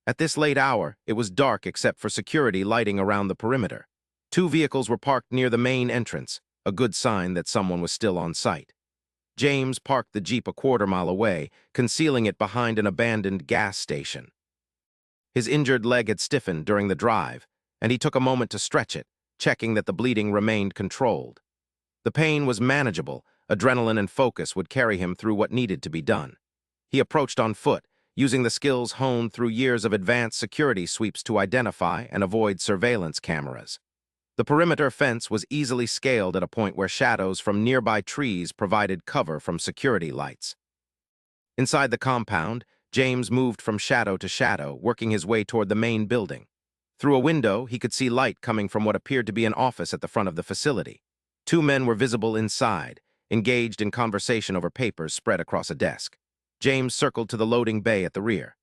At this late hour, it was dark except for security lighting around the perimeter. 2 vehicles were parked near the main entrance, a good sign that someone was still on site. James parked the Jeep a quarter-mile away, concealing it behind an abandoned gas station. His injured leg had stiffened during the drive, and he took a moment to stretch it, checking that the bleeding remained controlled. The pain was manageable. Adrenaline and focus would carry him through what needed to be done. He approached on foot, using the skills honed through years of advanced security sweeps to identify and avoid surveillance cameras. The perimeter fence was easily scaled at a point where shadows from nearby trees provided cover from security lights. Inside the compound, James moved from shadow to shadow, working his way toward the main building. Through a window, he could see light coming from what appeared to be an office at the front of the facility. Two men were visible inside, engaged in conversation over papers spread across a desk. James circled to the loading bay at the rear.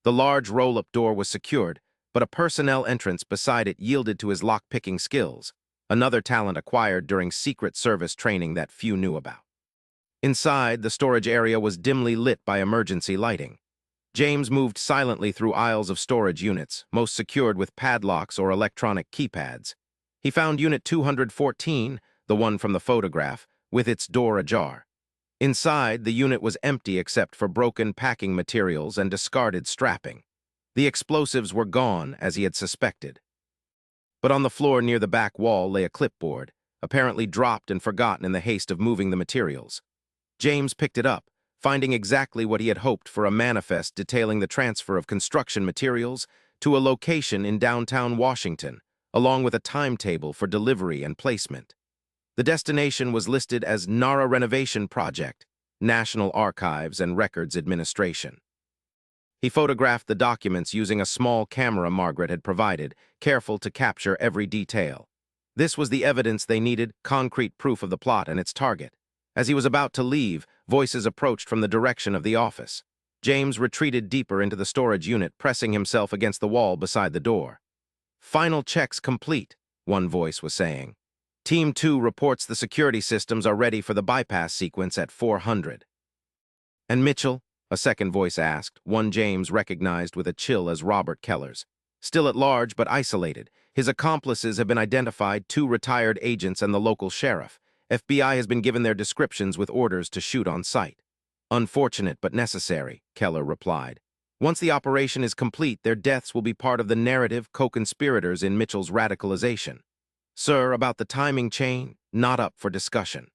The large roll-up door was secured, but a personnel entrance beside it yielded to his lock-picking skills, another talent acquired during Secret Service training that few knew about. Inside, the storage area was dimly lit by emergency lighting. James moved silently through aisles of storage units, most secured with padlocks or electronic keypads. He found Unit 214, the one from the photograph, with its door ajar. Inside, the unit was empty except for broken packing materials and discarded strapping. The explosives were gone, as he had suspected. But on the floor near the back wall lay a clipboard, apparently dropped and forgotten in the haste of moving the materials. James picked it up, finding exactly what he had hoped for: a manifest detailing the transfer of construction materials to a location in downtown Washington, along with a timetable for delivery and placement. The destination was listed as Nara Renovation Project, National Archives and Records Administration. He photographed the documents using a small camera Margaret had provided, careful to capture every detail. This was the evidence they needed, concrete proof of the plot and its target. As he was about to leave, voices approached from the direction of the office. James retreated deeper into the storage unit, pressing himself against the wall beside the door. "Final checks complete," one voice was saying. "Team 2 reports the security systems are ready for the bypass sequence at 400. "And Mitchell?" a second voice asked, one James recognized with a chill as Robert Keller's. "Still at large but isolated. His accomplices have been identified, 2 retired agents and the local sheriff. FBI has been given their descriptions with orders to shoot on sight." "Unfortunate but necessary," Keller replied. "Once the operation is complete, their deaths will be part of the narrative, co-conspirators in Mitchell's radicalization. Sir, about the timing chain, not up for discussion.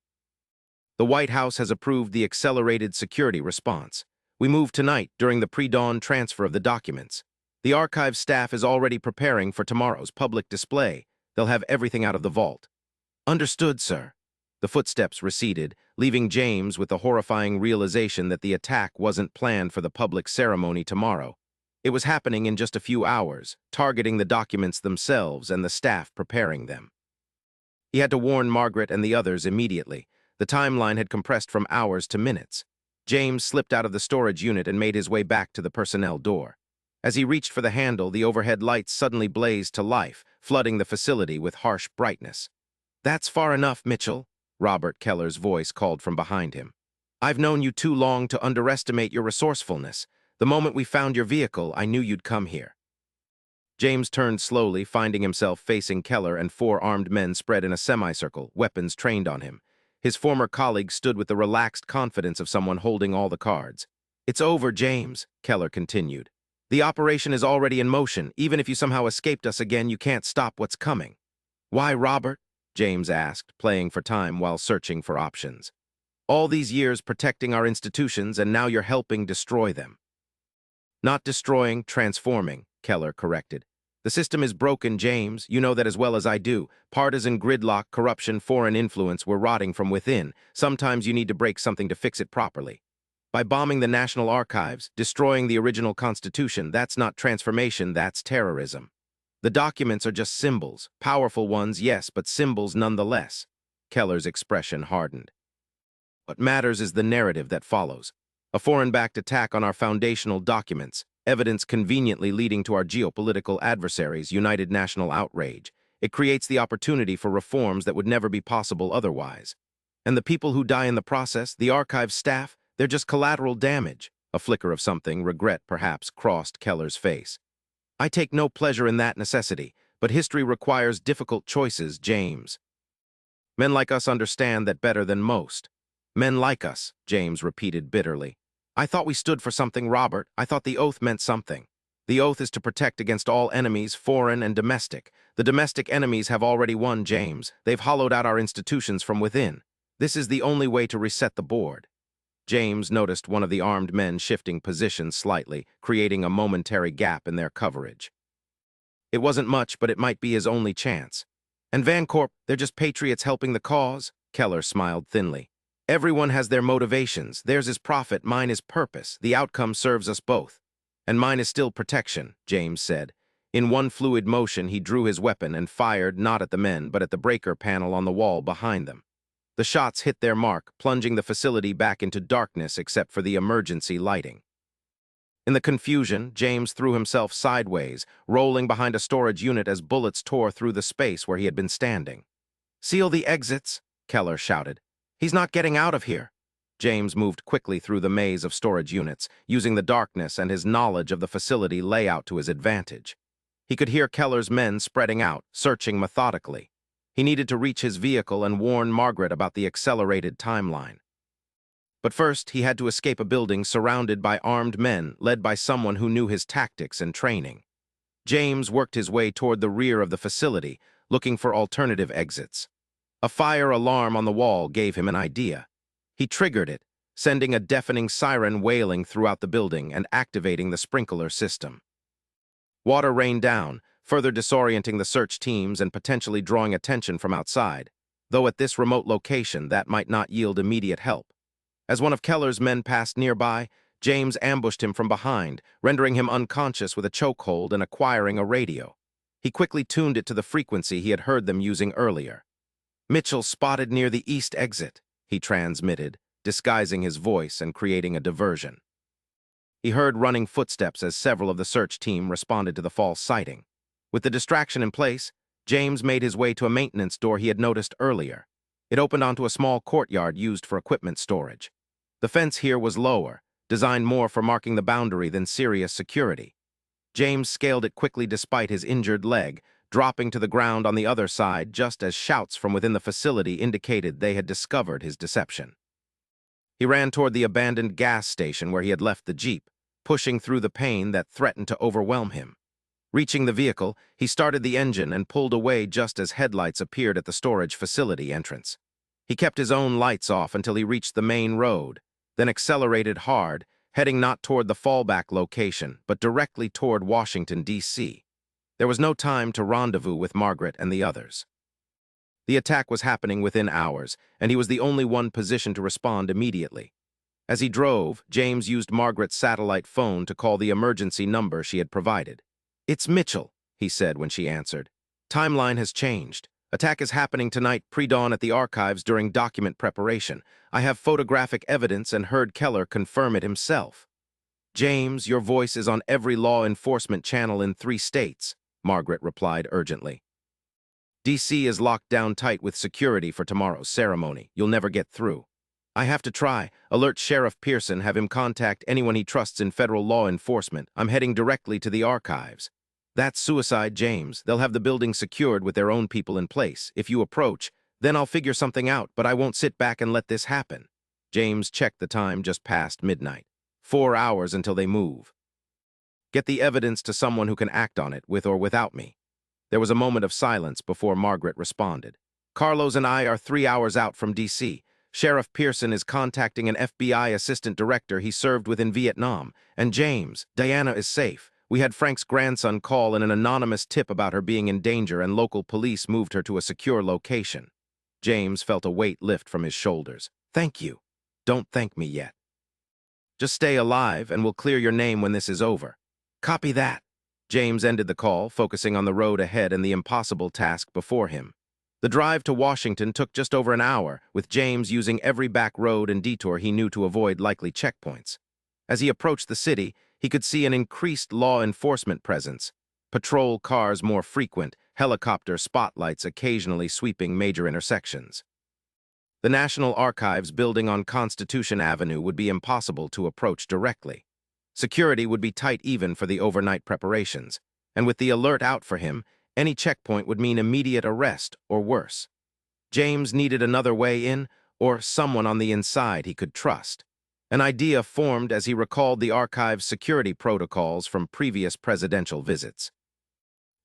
The White House has approved the accelerated security response. We move tonight during the pre-dawn transfer of the documents. The archive staff is already preparing for tomorrow's public display. They'll have everything out of the vault." "Understood, sir." The footsteps receded, leaving James with the horrifying realization that the attack wasn't planned for the public ceremony tomorrow. It was happening in just a few hours, targeting the documents themselves and the staff preparing them. He had to warn Margaret and the others immediately. The timeline had compressed from hours to minutes. James slipped out of the storage unit and made his way back to the personnel door. As he reached for the handle, the overhead lights suddenly blazed to life, flooding the facility with harsh brightness. "That's far enough, Mitchell," Robert Keller's voice called from behind him. "I've known you too long to underestimate your resourcefulness. The moment we found your vehicle, I knew you'd come here." James turned slowly, finding himself facing Keller and 4 armed men spread in a semicircle, weapons trained on him. His former colleague stood with the relaxed confidence of someone holding all the cards. "It's over, James," Keller continued. "The operation is already in motion. Even if you somehow escaped us again, you can't stop what's coming." "Why, Robert?" James asked, playing for time while searching for options. "All these years protecting our institutions, and now you're helping destroy them." "Not destroying, transforming," Keller corrected. "The system is broken, James. You know that as well as I do. Partisan gridlock, corruption, foreign influence were rotting from within. Sometimes you need to break something to fix it properly. By bombing the National Archives, destroying the original Constitution, that's not transformation, that's terrorism. The documents are just symbols. Powerful ones, yes, but symbols nonetheless." Keller's expression hardened. "What matters is the narrative that follows. A foreign-backed attack on our foundational documents, evidence conveniently leading to our geopolitical adversaries' united national outrage. It creates the opportunity for reforms that would never be possible otherwise. And the people who die in the process, the archive staff, they're just collateral damage." A flicker of something, regret perhaps, crossed Keller's face. "I take no pleasure in that necessity, but history requires difficult choices, James. Men like us understand that better than most. Men like us, James repeated bitterly. I thought we stood for something, Robert. I thought the oath meant something. The oath is to protect against all enemies, foreign and domestic. The domestic enemies have already won, James. They've hollowed out our institutions from within. This is the only way to reset the board. James noticed one of the armed men shifting positions slightly, creating a momentary gap in their coverage. It wasn't much, but it might be his only chance. And Vancorp, they're just patriots helping the cause? Keller smiled thinly. Everyone has their motivations. Theirs is profit, mine is purpose. The outcome serves us both. And mine is still protection, James said. In one fluid motion, he drew his weapon and fired not at the men, but at the breaker panel on the wall behind them. The shots hit their mark, plunging the facility back into darkness except for the emergency lighting. In the confusion, James threw himself sideways, rolling behind a storage unit as bullets tore through the space where he had been standing. "Seal the exits," Keller shouted. "He's not getting out of here." James moved quickly through the maze of storage units, using the darkness and his knowledge of the facility layout to his advantage. He could hear Keller's men spreading out, searching methodically. He needed to reach his vehicle and warn Margaret about the accelerated timeline. But first, he had to escape a building surrounded by armed men, led by someone who knew his tactics and training. James worked his way toward the rear of the facility, looking for alternative exits. A fire alarm on the wall gave him an idea. He triggered it, sending a deafening siren wailing throughout the building and activating the sprinkler system. Water rained down, further disorienting the search teams and potentially drawing attention from outside, though at this remote location that might not yield immediate help. As one of Keller's men passed nearby, James ambushed him from behind, rendering him unconscious with a chokehold and acquiring a radio. He quickly tuned it to the frequency he had heard them using earlier. "Mitchell spotted near the east exit," he transmitted, disguising his voice and creating a diversion. He heard running footsteps as several of the search team responded to the false sighting. With the distraction in place, James made his way to a maintenance door he had noticed earlier. It opened onto a small courtyard used for equipment storage. The fence here was lower, designed more for marking the boundary than serious security. James scaled it quickly despite his injured leg, dropping to the ground on the other side just as shouts from within the facility indicated they had discovered his deception. He ran toward the abandoned gas station where he had left the Jeep, pushing through the pain that threatened to overwhelm him. Reaching the vehicle, he started the engine and pulled away just as headlights appeared at the storage facility entrance. He kept his own lights off until he reached the main road, then accelerated hard, heading not toward the fallback location, but directly toward Washington, D.C. There was no time to rendezvous with Margaret and the others. The attack was happening within hours, and he was the only one positioned to respond immediately. As he drove, James used Margaret's satellite phone to call the emergency number she had provided. "It's Mitchell," he said when she answered. "Timeline has changed. Attack is happening tonight pre-dawn at the archives during document preparation. I have photographic evidence and heard Keller confirm it himself." "James, your voice is on every law enforcement channel in 3 states," Margaret replied urgently. "D.C. is locked down tight with security for tomorrow's ceremony. You'll never get through. I have to try. Alert Sheriff Pearson, have him contact anyone he trusts in federal law enforcement. I'm heading directly to the archives." "That's suicide, James. They'll have the building secured with their own people in place. If you approach, then I'll figure something out, but I won't sit back and let this happen." James checked the time just past midnight. 4 hours until they move. "Get the evidence to someone who can act on it, with or without me." There was a moment of silence before Margaret responded. "Carlos and I are 3 hours out from D.C. Sheriff Pearson is contacting an FBI assistant director he served with in Vietnam. And James, Diana is safe. We had Frank's grandson call in an anonymous tip about her being in danger and local police moved her to a secure location." James felt a weight lift from his shoulders. "Thank you. Don't thank me yet. Just stay alive and we'll clear your name when this is over." "Copy that." James ended the call, focusing on the road ahead and the impossible task before him. The drive to Washington took just over an hour, with James using every back road and detour he knew to avoid likely checkpoints. As he approached the city, he could see an increased law enforcement presence. Patrol cars more frequent, helicopter spotlights occasionally sweeping major intersections. The National Archives building on Constitution Avenue would be impossible to approach directly. Security would be tight even for the overnight preparations, and with the alert out for him, any checkpoint would mean immediate arrest or worse. James needed another way in, or someone on the inside he could trust. An idea formed as he recalled the archive's security protocols from previous presidential visits.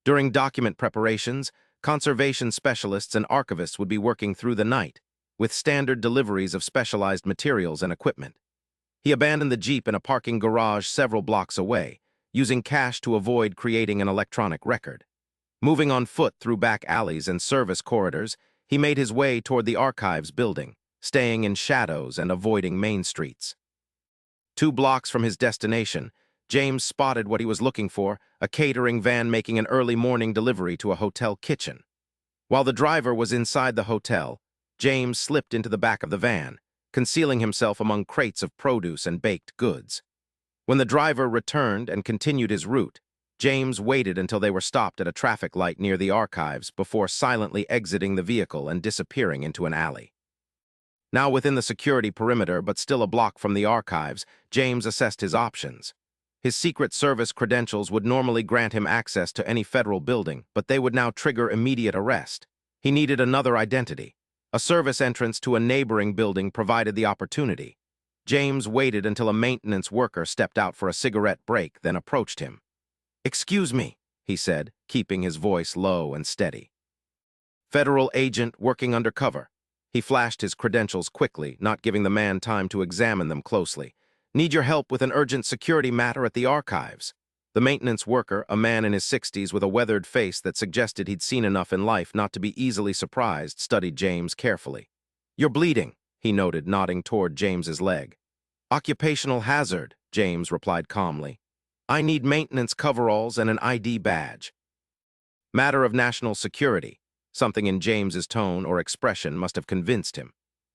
During document preparations, conservation specialists and archivists would be working through the night, with standard deliveries of specialized materials and equipment. He abandoned the Jeep in a parking garage several blocks away, using cash to avoid creating an electronic record. Moving on foot through back alleys and service corridors, he made his way toward the archives building, staying in shadows and avoiding main streets. 2 blocks from his destination, James spotted what he was looking for, a catering van making an early morning delivery to a hotel kitchen. While the driver was inside the hotel, James slipped into the back of the van, concealing himself among crates of produce and baked goods. When the driver returned and continued his route, James waited until they were stopped at a traffic light near the archives before silently exiting the vehicle and disappearing into an alley. Now within the security perimeter but still a block from the archives, James assessed his options. His Secret Service credentials would normally grant him access to any federal building, but they would now trigger immediate arrest. He needed another identity. A service entrance to a neighboring building provided the opportunity. James waited until a maintenance worker stepped out for a cigarette break, then approached him. "Excuse me," he said, keeping his voice low and steady. "Federal agent working undercover." He flashed his credentials quickly, not giving the man time to examine them closely. "Need your help with an urgent security matter at the archives." The maintenance worker, a man in his 60s with a weathered face that suggested he'd seen enough in life not to be easily surprised, studied James carefully. "You're bleeding," he noted, nodding toward James's leg. "Occupational hazard," James replied calmly. "I need maintenance coveralls and an ID badge." Matter of national security. Something in James's tone or expression must have convinced him.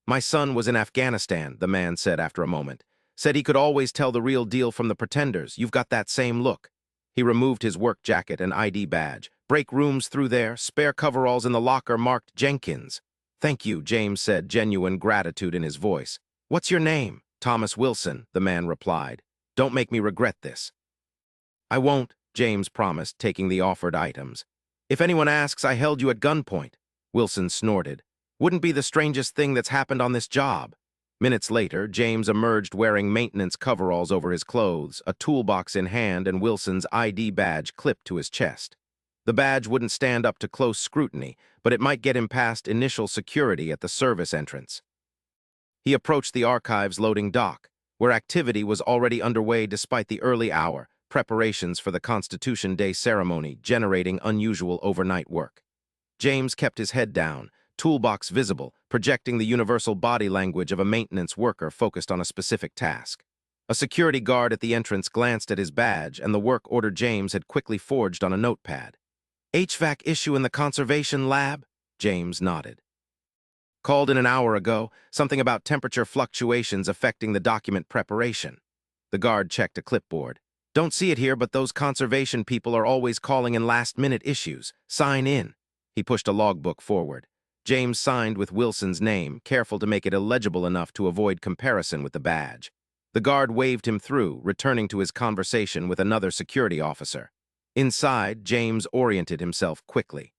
"My son was in Afghanistan," the man said after a moment. "Said he could always tell the real deal from the pretenders. You've got that same look." He removed his work jacket and ID badge. "Break rooms through there, spare coveralls in the locker marked Jenkins." "Thank you," James said, genuine gratitude in his voice. "What's your name?" "Thomas Wilson," the man replied. "Don't make me regret this." "I won't," James promised, taking the offered items. "If anyone asks, I held you at gunpoint." Wilson snorted. "Wouldn't be the strangest thing that's happened on this job." Minutes later, James emerged wearing maintenance coveralls over his clothes, a toolbox in hand and Wilson's ID badge clipped to his chest. The badge wouldn't stand up to close scrutiny, but it might get him past initial security at the service entrance. He approached the archives loading dock, where activity was already underway despite the early hour, preparations for the Constitution Day ceremony generating unusual overnight work. James kept his head down, toolbox visible, projecting the universal body language of a maintenance worker focused on a specific task. A security guard at the entrance glanced at his badge, and the work order James had quickly forged on a notepad. "HVAC issue in the conservation lab?" James nodded. "Called in an hour ago, something about temperature fluctuations affecting the document preparation." The guard checked a clipboard. "Don't see it here, but those conservation people are always calling in last-minute issues. Sign in." He pushed a logbook forward. James signed with Wilson's name, careful to make it illegible enough to avoid comparison with the badge. The guard waved him through, returning to his conversation with another security officer. Inside, James oriented himself quickly.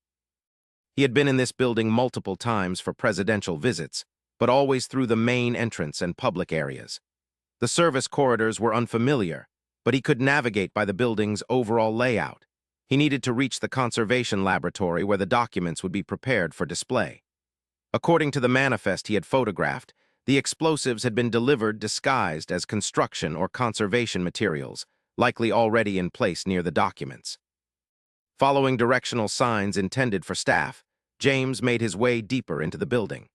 He had been in this building multiple times for presidential visits, but always through the main entrance and public areas. The service corridors were unfamiliar, but he could navigate by the building's overall layout. He needed to reach the conservation laboratory where the documents would be prepared for display. According to the manifest he had photographed, the explosives had been delivered disguised as construction or conservation materials, likely already in place near the documents. Following directional signs intended for staff, James made his way deeper into the building.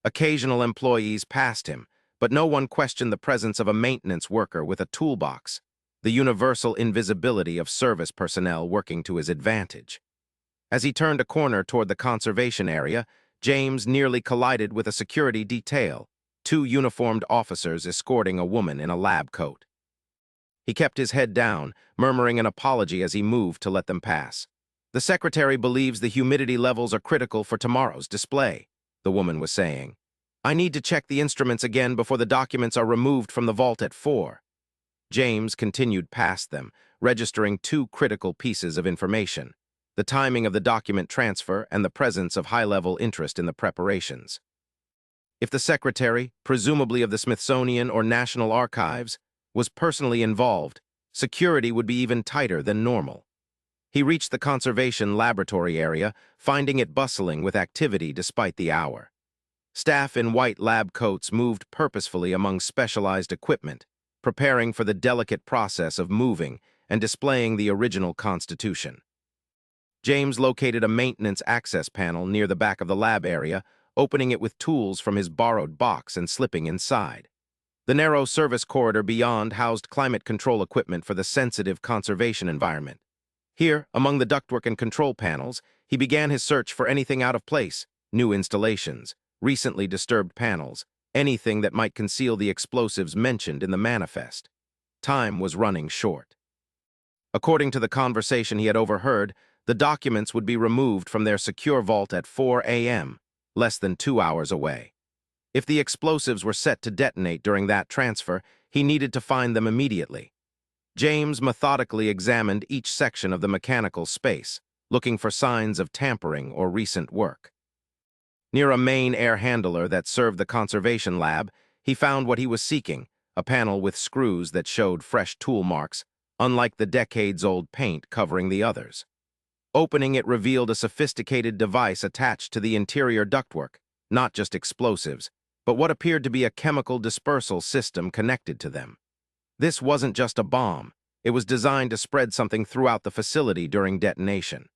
Occasional employees passed him, but no one questioned the presence of a maintenance worker with a toolbox, the universal invisibility of service personnel working to his advantage. As he turned a corner toward the conservation area, James nearly collided with a security detail, 2 uniformed officers escorting a woman in a lab coat. He kept his head down, murmuring an apology as he moved to let them pass. "The secretary believes the humidity levels are critical for tomorrow's display," the woman was saying. "I need to check the instruments again before the documents are removed from the vault at 4. James continued past them, registering 2 critical pieces of information: the timing of the document transfer and the presence of high-level interest in the preparations. If the secretary, presumably of the Smithsonian or National Archives, was personally involved, security would be even tighter than normal. He reached the conservation laboratory area, finding it bustling with activity despite the hour. Staff in white lab coats moved purposefully among specialized equipment, preparing for the delicate process of moving and displaying the original Constitution. James located a maintenance access panel near the back of the lab area, opening it with tools from his borrowed box and slipping inside. The narrow service corridor beyond housed climate control equipment for the sensitive conservation environment. Here, among the ductwork and control panels, he began his search for anything out of place, new installations, recently disturbed panels, anything that might conceal the explosives mentioned in the manifest. Time was running short. According to the conversation he had overheard, the documents would be removed from their secure vault at 4 a.m., less than 2 hours away. If the explosives were set to detonate during that transfer, he needed to find them immediately. James methodically examined each section of the mechanical space, looking for signs of tampering or recent work. Near a main air handler that served the conservation lab, he found what he was seeking, a panel with screws that showed fresh tool marks, unlike the decades-old paint covering the others. Opening it revealed a sophisticated device attached to the interior ductwork, not just explosives, but what appeared to be a chemical dispersal system connected to them. This wasn't just a bomb. It was designed to spread something throughout the facility during detonation.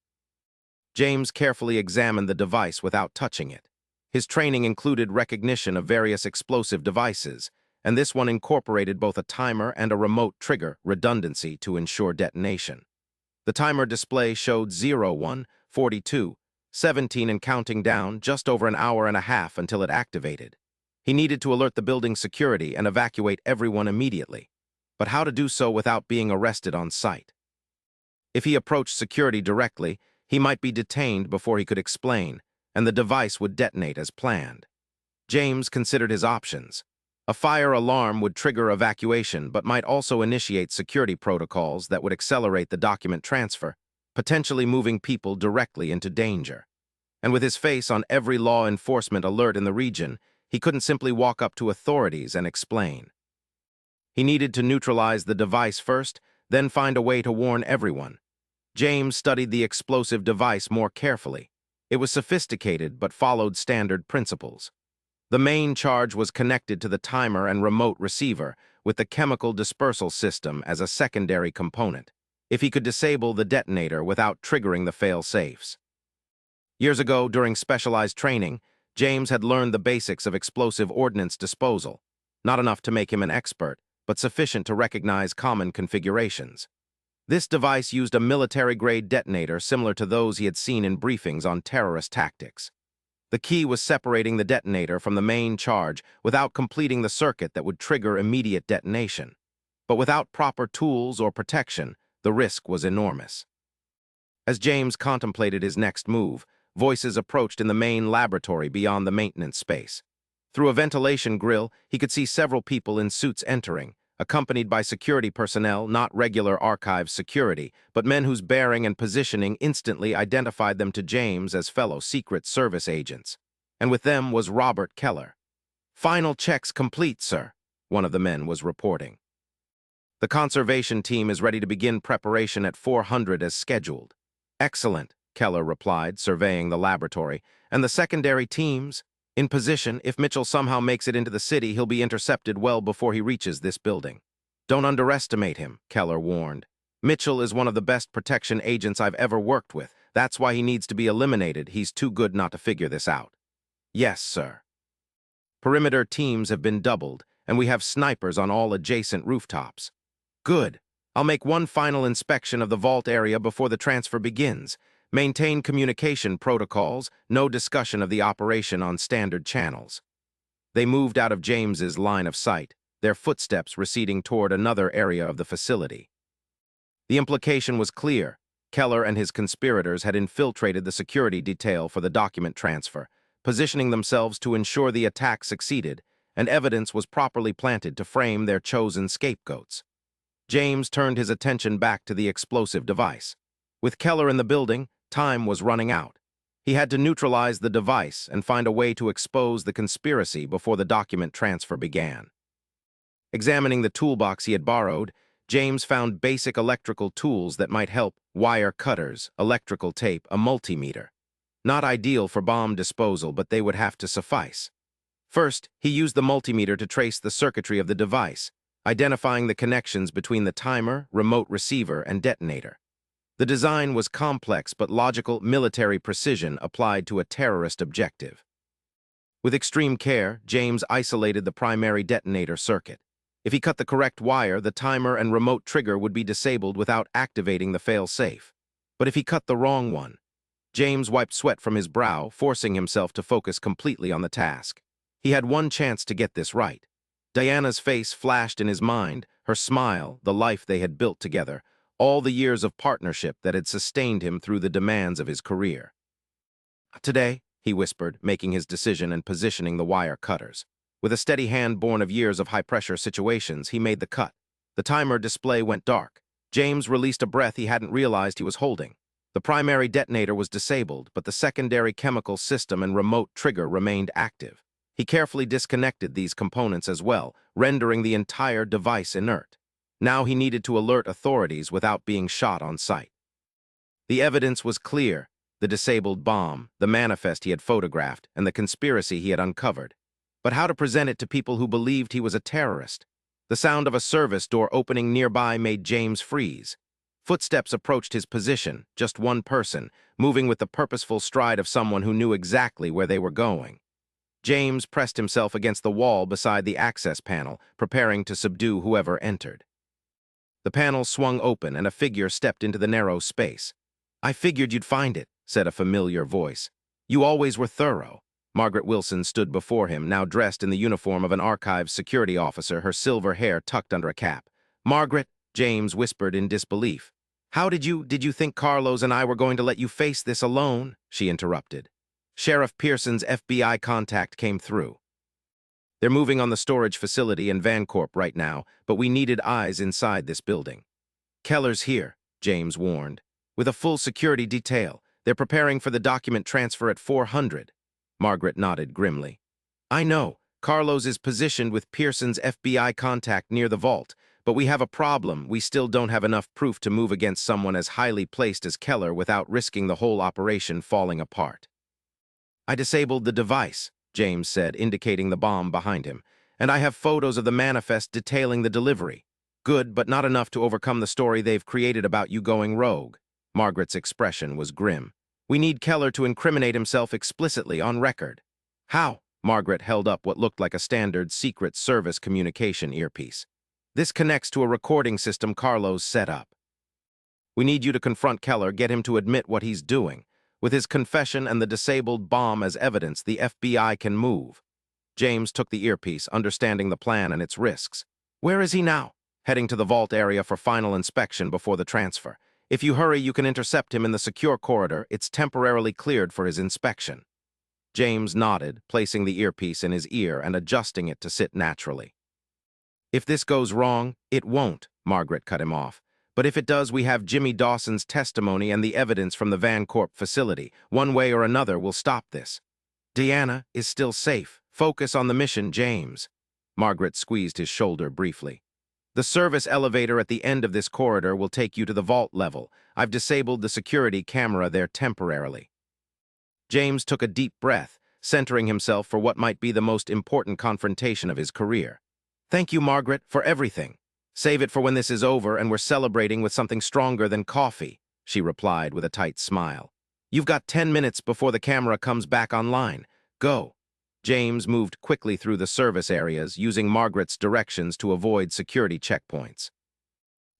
James carefully examined the device without touching it. His training included recognition of various explosive devices, and this one incorporated both a timer and a remote trigger redundancy to ensure detonation. The timer display showed 0, 1, 42, 17 and counting down just over an hour and a half until it activated. He needed to alert the building's security and evacuate everyone immediately. But how to do so without being arrested on site? If he approached security directly, he might be detained before he could explain, and the device would detonate as planned. James considered his options. A fire alarm would trigger evacuation but might also initiate security protocols that would accelerate the document transfer, potentially moving people directly into danger. And with his face on every law enforcement alert in the region, he couldn't simply walk up to authorities and explain. He needed to neutralize the device first, then find a way to warn everyone. James studied the explosive device more carefully. It was sophisticated but followed standard principles. The main charge was connected to the timer and remote receiver, with the chemical dispersal system as a secondary component, if he could disable the detonator without triggering the fail-safes. Years ago, during specialized training, James had learned the basics of explosive ordnance disposal, not enough to make him an expert, but sufficient to recognize common configurations. This device used a military-grade detonator similar to those he had seen in briefings on terrorist tactics. The key was separating the detonator from the main charge without completing the circuit that would trigger immediate detonation. But without proper tools or protection, the risk was enormous. As James contemplated his next move, voices approached in the main laboratory beyond the maintenance space. Through a ventilation grill, he could see several people in suits entering, accompanied by security personnel, not regular archives security, but men whose bearing and positioning instantly identified them to James as fellow Secret Service agents. And with them was Robert Keller. "Final checks complete, sir," one of the men was reporting. "The conservation team is ready to begin preparation at 400 as scheduled." "Excellent," Keller replied, surveying the laboratory. "And the secondary teams?" "In position. If Mitchell somehow makes it into the city, he'll be intercepted well before he reaches this building." "Don't underestimate him," Keller warned. "Mitchell is one of the best protection agents I've ever worked with. That's why he needs to be eliminated. He's too good not to figure this out." "Yes, sir." Perimeter teams have been doubled, and we have snipers on all adjacent rooftops. "Good. I'll make one final inspection of the vault area before the transfer begins. Maintain communication protocols, no discussion of the operation on standard channels." They moved out of James's line of sight, their footsteps receding toward another area of the facility. The implication was clear. Keller and his conspirators had infiltrated the security detail for the document transfer, positioning themselves to ensure the attack succeeded, and evidence was properly planted to frame their chosen scapegoats. James turned his attention back to the explosive device. With Keller in the building, time was running out. He had to neutralize the device and find a way to expose the conspiracy before the document transfer began. Examining the toolbox he had borrowed, James found basic electrical tools that might help: wire cutters, electrical tape, a multimeter. Not ideal for bomb disposal, but they would have to suffice. First, he used the multimeter to trace the circuitry of the device, identifying the connections between the timer, remote receiver, and detonator. The design was complex but logical military precision applied to a terrorist objective. With extreme care, James isolated the primary detonator circuit. If he cut the correct wire, the timer and remote trigger would be disabled without activating the fail-safe. But if he cut the wrong one, James wiped sweat from his brow, forcing himself to focus completely on the task. He had one chance to get this right. Diana's face flashed in his mind, her smile, the life they had built together, all the years of partnership that had sustained him through the demands of his career. "Today," he whispered, making his decision and positioning the wire cutters. With a steady hand born of years of high-pressure situations, he made the cut. The timer display went dark. James released a breath he hadn't realized he was holding. The primary detonator was disabled, but the secondary chemical system and remote trigger remained active. He carefully disconnected these components as well, rendering the entire device inert. Now he needed to alert authorities without being shot on sight. The evidence was clear: the disabled bomb, the manifest he had photographed, and the conspiracy he had uncovered. But how to present it to people who believed he was a terrorist? The sound of a service door opening nearby made James freeze. Footsteps approached his position, just one person, moving with the purposeful stride of someone who knew exactly where they were going. James pressed himself against the wall beside the access panel, preparing to subdue whoever entered. The panel swung open and a figure stepped into the narrow space. "I figured you'd find it," said a familiar voice. "You always were thorough." Margaret Wilson stood before him, now dressed in the uniform of an archives security officer, her silver hair tucked under a cap. "Margaret," James whispered in disbelief. "How did you think Carlos and I were going to let you face this alone?" she interrupted. Sheriff Pearson's FBI contact came through. "They're moving on the storage facility in Vancorp right now, but we needed eyes inside this building." "Keller's here," James warned, "with a full security detail. They're preparing for the document transfer at 400. Margaret nodded grimly. "I know. Carlos is positioned with Pearson's FBI contact near the vault, but we have a problem. We still don't have enough proof to move against someone as highly placed as Keller without risking the whole operation falling apart." "I disabled the device," James said, indicating the bomb behind him, "and I have photos of the manifest detailing the delivery. Good, but not enough to overcome the story they've created about you going rogue." Margaret's expression was grim. "We need Keller to incriminate himself explicitly on record." "How?" Margaret held up what looked like a standard Secret Service communication earpiece. "This connects to a recording system Carlos set up. We need you to confront Keller, get him to admit what he's doing. With his confession and the disabled bomb as evidence, the FBI can move." James took the earpiece, understanding the plan and its risks. "Where is he now?" "Heading to the vault area for final inspection before the transfer. If you hurry, you can intercept him in the secure corridor. It's temporarily cleared for his inspection." James nodded, placing the earpiece in his ear and adjusting it to sit naturally. "If this goes wrong, it won't," Margaret cut him off. "But if it does, we have Jimmy Dawson's testimony and the evidence from the Vancorp facility. One way or another, we'll stop this." "Diana is still safe. Focus on the mission, James." Margaret squeezed his shoulder briefly. "The service elevator at the end of this corridor will take you to the vault level. I've disabled the security camera there temporarily." James took a deep breath, centering himself for what might be the most important confrontation of his career. "Thank you, Margaret, for everything. Save it for when this is over and we're celebrating with something stronger than coffee," she replied with a tight smile. "You've got 10 minutes before the camera comes back online. Go." James moved quickly through the service areas, using Margaret's directions to avoid security checkpoints.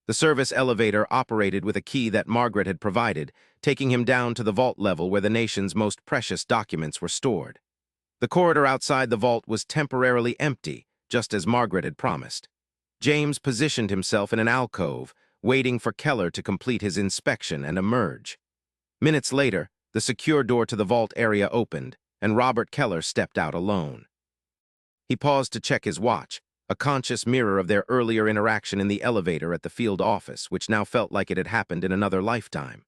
The service elevator operated with a key that Margaret had provided, taking him down to the vault level where the nation's most precious documents were stored. The corridor outside the vault was temporarily empty, just as Margaret had promised. James positioned himself in an alcove, waiting for Keller to complete his inspection and emerge. Minutes later, the secure door to the vault area opened, and Robert Keller stepped out alone. He paused to check his watch, a conscious mirror of their earlier interaction in the elevator at the field office, which now felt like it had happened in another lifetime.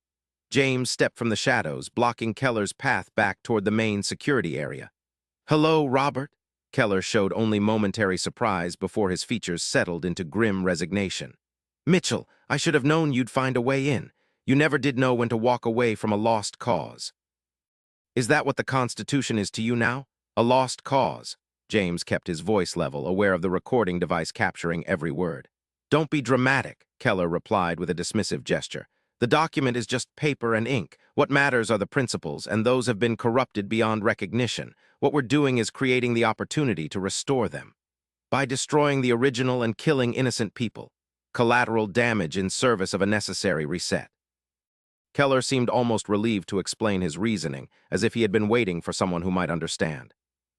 James stepped from the shadows, blocking Keller's path back toward the main security area. "Hello, Robert?" Keller showed only momentary surprise before his features settled into grim resignation. "Mitchell, I should have known you'd find a way in. You never did know when to walk away from a lost cause." "Is that what the Constitution is to you now? A lost cause?" James kept his voice level, aware of the recording device capturing every word. "Don't be dramatic," Keller replied with a dismissive gesture. "The document is just paper and ink. What matters are the principles, and those have been corrupted beyond recognition. What we're doing is creating the opportunity to restore them. By destroying the original and killing innocent people. Collateral damage in service of a necessary reset." Keller seemed almost relieved to explain his reasoning, as if he had been waiting for someone who might understand.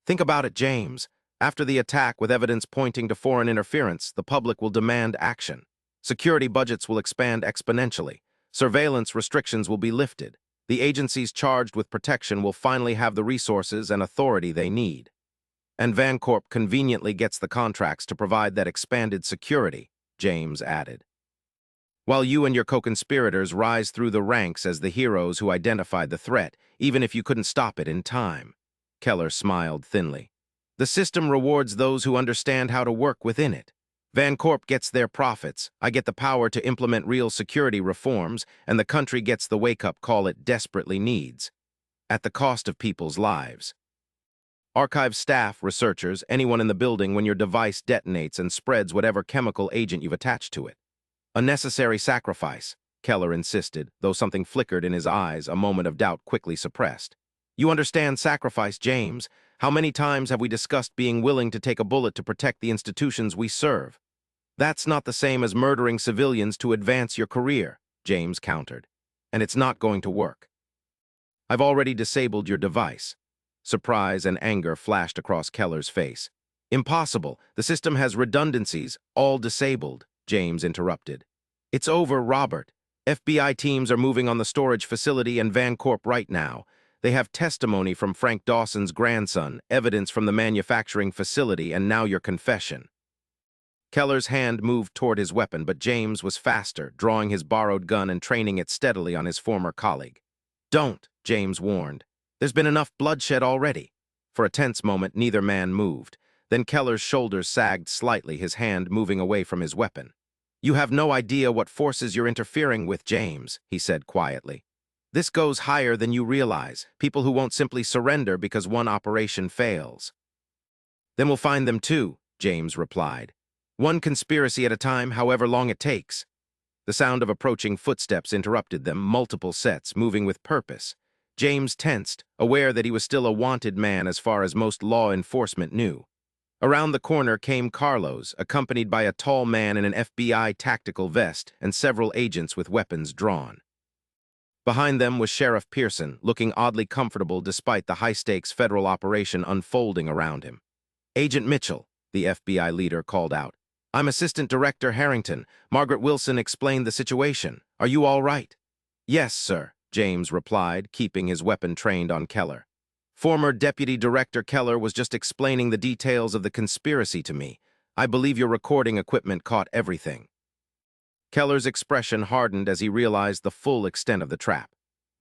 "Think about it, James. After the attack, with evidence pointing to foreign interference, the public will demand action. Security budgets will expand exponentially. Surveillance restrictions will be lifted. The agencies charged with protection will finally have the resources and authority they need. And Vancorp conveniently gets the contracts to provide that expanded security," James added. "While you and your co-conspirators rise through the ranks as the heroes who identified the threat, even if you couldn't stop it in time." Keller smiled thinly. "The system rewards those who understand how to work within it. Vancorp gets their profits, I get the power to implement real security reforms, and the country gets the wake-up call it desperately needs. At the cost of people's lives. Archive staff, researchers, anyone in the building when your device detonates and spreads whatever chemical agent you've attached to it. A necessary sacrifice," Keller insisted, though something flickered in his eyes, a moment of doubt quickly suppressed. "You understand sacrifice, James. How many times have we discussed being willing to take a bullet to protect the institutions we serve? That's not the same as murdering civilians to advance your career," James countered. "And it's not going to work. I've already disabled your device." Surprise and anger flashed across Keller's face. "Impossible. The system has redundancies, all disabled," James interrupted. "It's over, Robert. FBI teams are moving on the storage facility and Vancorp right now. They have testimony from Frank Dawson's grandson, evidence from the manufacturing facility, and now your confession." Keller's hand moved toward his weapon, but James was faster, drawing his borrowed gun and training it steadily on his former colleague. "Don't," James warned. "There's been enough bloodshed already." For a tense moment, neither man moved. Then Keller's shoulders sagged slightly, his hand moving away from his weapon. "You have no idea what forces you're interfering with, James," he said quietly. "This goes higher than you realize. People who won't simply surrender because one operation fails." "Then we'll find them too," James replied. "One conspiracy at a time, however long it takes." The sound of approaching footsteps interrupted them, multiple sets, moving with purpose. James tensed, aware that he was still a wanted man as far as most law enforcement knew. Around the corner came Carlos, accompanied by a tall man in an FBI tactical vest and several agents with weapons drawn. Behind them was Sheriff Pearson, looking oddly comfortable despite the high-stakes federal operation unfolding around him. "Agent Mitchell," the FBI leader called out. "I'm Assistant Director Harrington. Margaret Wilson explained the situation. Are you all right?" "Yes, sir," James replied, keeping his weapon trained on Keller. "Former Deputy Director Keller was just explaining the details of the conspiracy to me. I believe your recording equipment caught everything." Keller's expression hardened as he realized the full extent of the trap.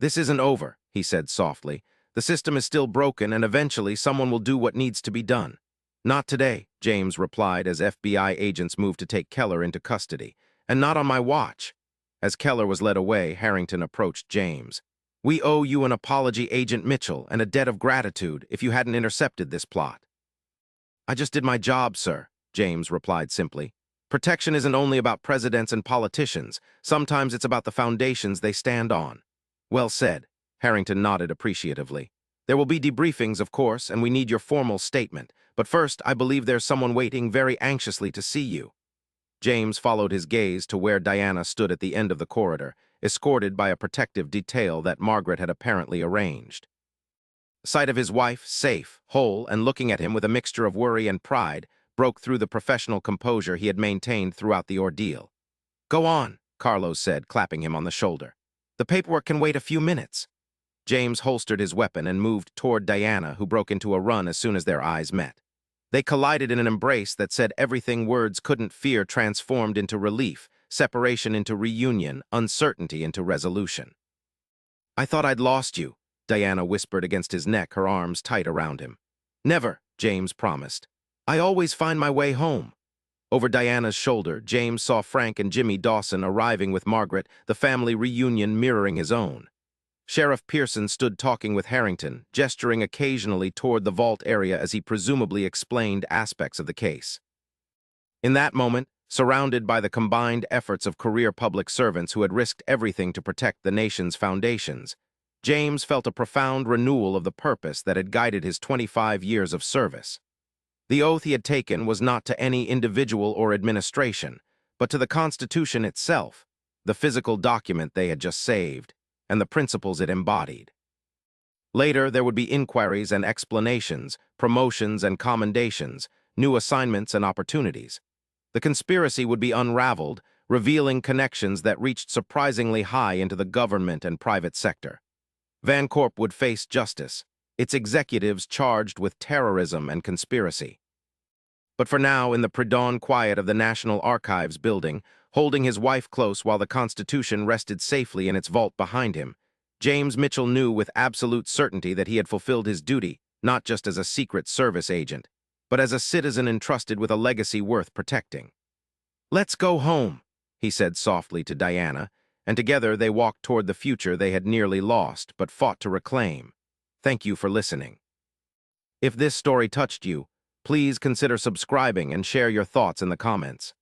"This isn't over," he said softly. "The system is still broken, and eventually someone will do what needs to be done." "Not today," James replied as FBI agents moved to take Keller into custody. "And not on my watch." As Keller was led away, Harrington approached James. "We owe you an apology, Agent Mitchell, and a debt of gratitude if you hadn't intercepted this plot." "I just did my job, sir," James replied simply. "Protection isn't only about presidents and politicians. Sometimes it's about the foundations they stand on." "Well said," Harrington nodded appreciatively. "There will be debriefings, of course, and we need your formal statement. But first, I believe there's someone waiting very anxiously to see you." James followed his gaze to where Diana stood at the end of the corridor, escorted by a protective detail that Margaret had apparently arranged. The sight of his wife, safe, whole, and looking at him with a mixture of worry and pride, broke through the professional composure he had maintained throughout the ordeal. "Go on," Carlos said, clapping him on the shoulder. "The paperwork can wait a few minutes." James holstered his weapon and moved toward Diana, who broke into a run as soon as their eyes met. They collided in an embrace that said everything words couldn't fear transformed into relief, separation into reunion, uncertainty into resolution. I thought I'd lost you, Diana whispered against his neck, her arms tight around him. Never, James promised. I always find my way home. Over Diana's shoulder, James saw Frank and Jimmy Dawson arriving with Margaret, the family reunion mirroring his own. Sheriff Pearson stood talking with Harrington, gesturing occasionally toward the vault area as he presumably explained aspects of the case. In that moment, surrounded by the combined efforts of career public servants who had risked everything to protect the nation's foundations, James felt a profound renewal of the purpose that had guided his 25 years of service. The oath he had taken was not to any individual or administration, but to the Constitution itself, the physical document they had just saved, and the principles it embodied. Later, there would be inquiries and explanations, promotions and commendations, new assignments and opportunities. The conspiracy would be unraveled, revealing connections that reached surprisingly high into the government and private sector. Vancorp would face justice, its executives charged with terrorism and conspiracy. But for now, in the pre-dawn quiet of the National Archives building, holding his wife close while the Constitution rested safely in its vault behind him, James Mitchell knew with absolute certainty that he had fulfilled his duty, not just as a Secret Service agent, but as a citizen entrusted with a legacy worth protecting. "Let's go home," he said softly to Diana, and together they walked toward the future they had nearly lost but fought to reclaim. Thank you for listening. If this story touched you, please consider subscribing and share your thoughts in the comments.